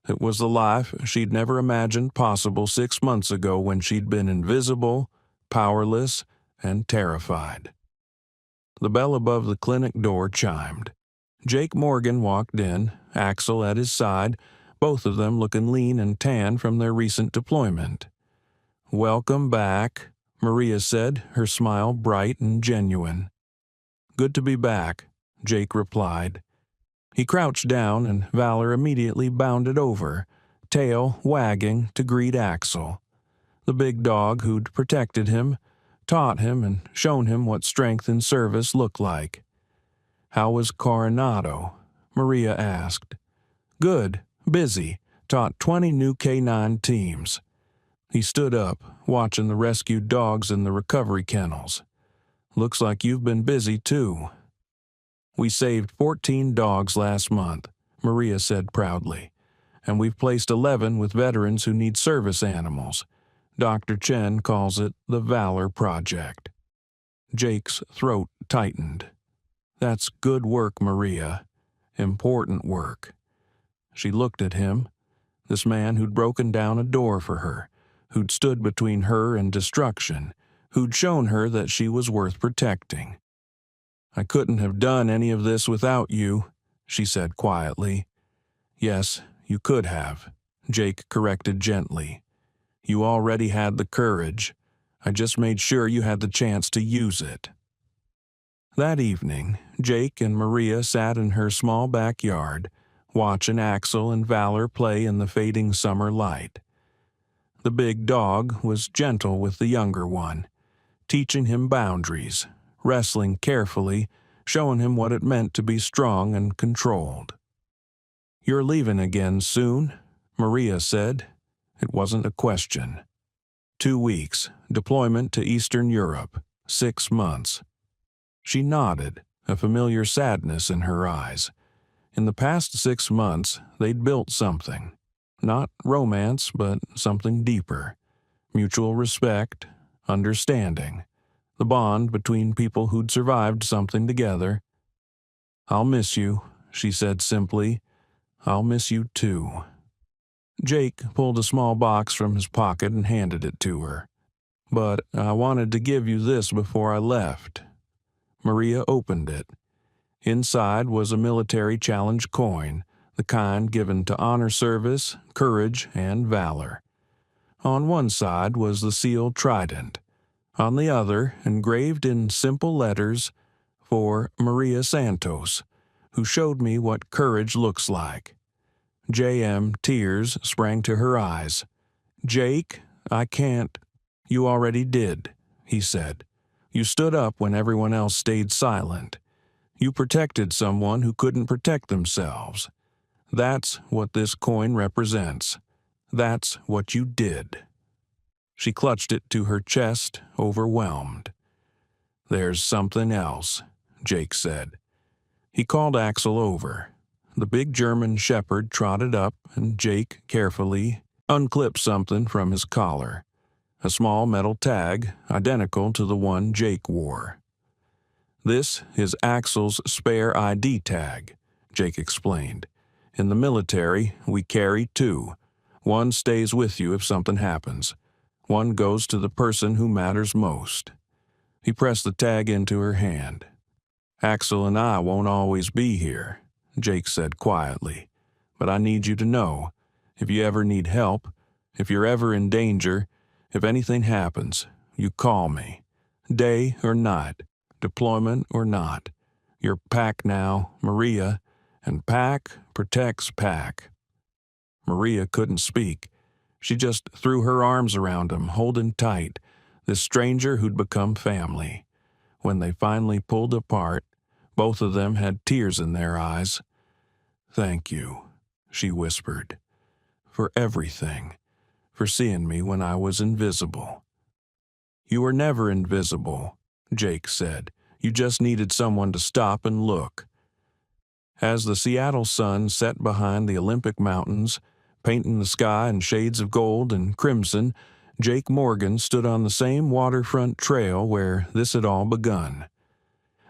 It was the life she'd never imagined possible 6 months ago when she'd been invisible, powerless, and terrified. The bell above the clinic door chimed. Jake Morgan walked in, Axel at his side, both of them looking lean and tan from their recent deployment. "Welcome back," Maria said, her smile bright and genuine. "Good to be back," Jake replied. He crouched down and Valor immediately bounded over, tail wagging to greet Axel. The big dog who'd protected him, taught him and shown him what strength in service looked like. "How was Coronado?" Maria asked. "Good, busy, taught 20 new K9 teams." He stood up, watching the rescued dogs in the recovery kennels. "Looks like you've been busy too." "We saved 14 dogs last month," Maria said proudly, "and we've placed 11 with veterans who need service animals. Dr. Chen calls it the Valor Project." Jake's throat tightened. "That's good work, Maria. Important work." She looked at him, this man who'd broken down a door for her, who'd stood between her and destruction, who'd shown her that she was worth protecting. "I couldn't have done any of this without you," she said quietly. "Yes, you could have," Jake corrected gently. You already had the courage. I just made sure you had the chance to use it. That evening, Jake and Maria sat in her small backyard, watching Axel and Valor play in the fading summer light. The big dog was gentle with the younger one, teaching him boundaries, wrestling carefully, showing him what it meant to be strong and controlled. You're leaving again soon, Maria said. It wasn't a question. 2 weeks, deployment to Eastern Europe, 6 months. She nodded, a familiar sadness in her eyes. In the past 6 months, they'd built something. Not romance, but something deeper. Mutual respect, understanding. The bond between people who'd survived something together. I'll miss you, she said simply. I'll miss you too. Jake pulled a small box from his pocket and handed it to her. But I wanted to give you this before I left. Maria opened it. Inside was a military challenge coin, the kind given to honor service, courage, and valor. On one side was the sealed trident. On the other, engraved in simple letters, for Maria Santos, who showed me what courage looks like. J.M. tears sprang to her eyes. Jake, I can't. You already did, he said. You stood up when everyone else stayed silent. You protected someone who couldn't protect themselves. That's what this coin represents. That's what you did. She clutched it to her chest, overwhelmed. There's something else, Jake said. He called Axel over. The big German shepherd trotted up, and Jake carefully unclipped something from his collar. A small metal tag, identical to the one Jake wore. This is Axel's spare ID tag, Jake explained. In the military, we carry 2. One stays with you if something happens. One goes to the person who matters most. He pressed the tag into her hand. Axel and I won't always be here, Jake said quietly. But I need you to know, if you ever need help, if you're ever in danger, if anything happens, you call me. Day or night, deployment or not. You're Pack now, Maria, and Pack protects Pack. Maria couldn't speak. She just threw her arms around him, holding tight, this stranger who'd become family. When they finally pulled apart, both of them had tears in their eyes. Thank you, she whispered, for everything, for seeing me when I was invisible. You were never invisible, Jake said. You just needed someone to stop and look. As the Seattle sun set behind the Olympic Mountains, painting the sky in shades of gold and crimson, Jake Morgan stood on the same waterfront trail where this had all begun.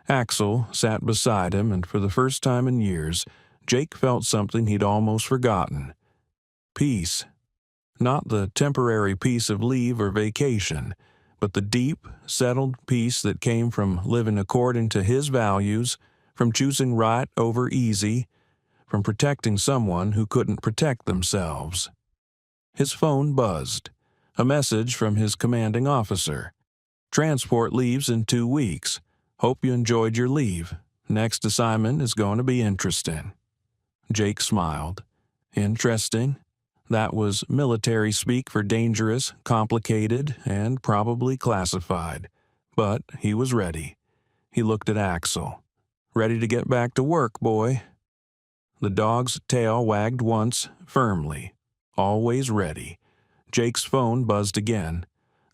Axel sat beside him, and for the first time in years, Jake felt something he'd almost forgotten. Peace. Not the temporary peace of leave or vacation, but the deep, settled peace that came from living according to his values, from choosing right over easy, from protecting someone who couldn't protect themselves. His phone buzzed. A message from his commanding officer. Transport leaves in 2 weeks. Hope you enjoyed your leave. Next assignment is going to be interesting. Jake smiled. Interesting? That was military speak for dangerous, complicated, and probably classified. But he was ready. He looked at Axel. Ready to get back to work, boy. The dog's tail wagged once, firmly. Always ready. Jake's phone buzzed again.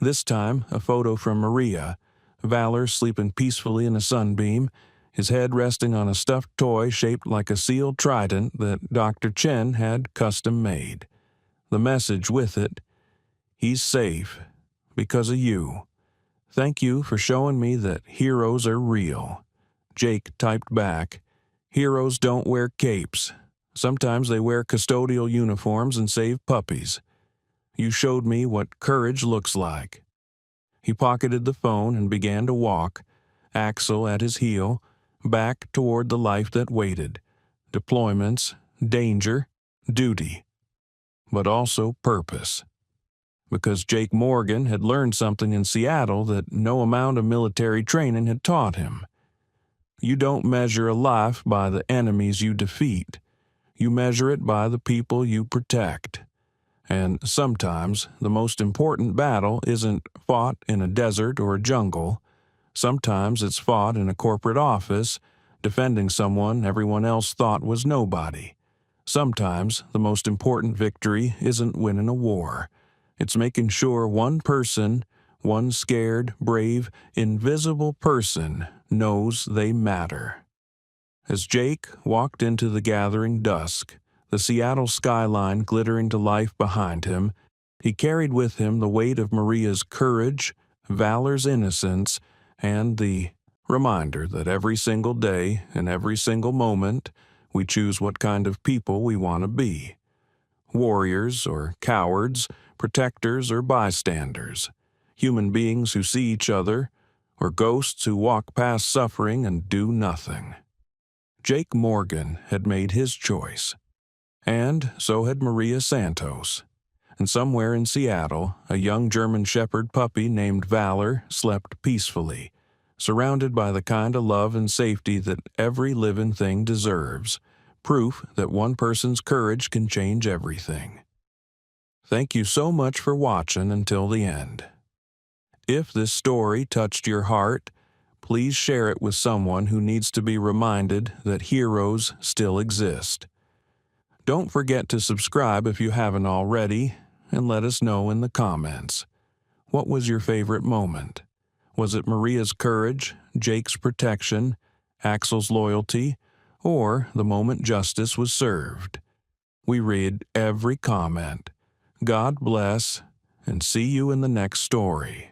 This time, a photo from Maria. Valor sleeping peacefully in a sunbeam, his head resting on a stuffed toy shaped like a sealed trident that Dr. Chen had custom made. The message with it, he's safe, because of you. Thank you for showing me that heroes are real. Jake typed back, heroes don't wear capes. Sometimes they wear custodial uniforms and save puppies. You showed me what courage looks like. He pocketed the phone and began to walk, Axel at his heel, back toward the life that waited. Deployments, danger, duty. but also purpose. Because Jake Morgan had learned something in Seattle that no amount of military training had taught him. You don't measure a life by the enemies you defeat. You measure it by the people you protect. And sometimes the most important battle isn't fought in a desert or a jungle. Sometimes it's fought in a corporate office, defending someone everyone else thought was nobody. Sometimes the most important victory isn't winning a war. It's making sure one person, one scared, brave, invisible person, knows they matter. As Jake walked into the gathering dusk, the Seattle skyline glittering to life behind him, he carried with him the weight of Maria's courage, valor's innocence, and the reminder that every single day and every single moment we choose what kind of people we want to be. Warriors or cowards, protectors or bystanders, human beings who see each other, or ghosts who walk past suffering and do nothing. Jake Morgan had made his choice, and so had Maria Santos. And somewhere in Seattle, a young German Shepherd puppy named Valor slept peacefully, surrounded by the kind of love and safety that every living thing deserves, proof that one person's courage can change everything. Thank you so much for watching until the end. If this story touched your heart, please share it with someone who needs to be reminded that heroes still exist. Don't forget to subscribe if you haven't already, and let us know in the comments. What was your favorite moment? Was it Maria's courage, Jake's protection, Axel's loyalty, or the moment justice was served? We read every comment. God bless, and see you in the next story.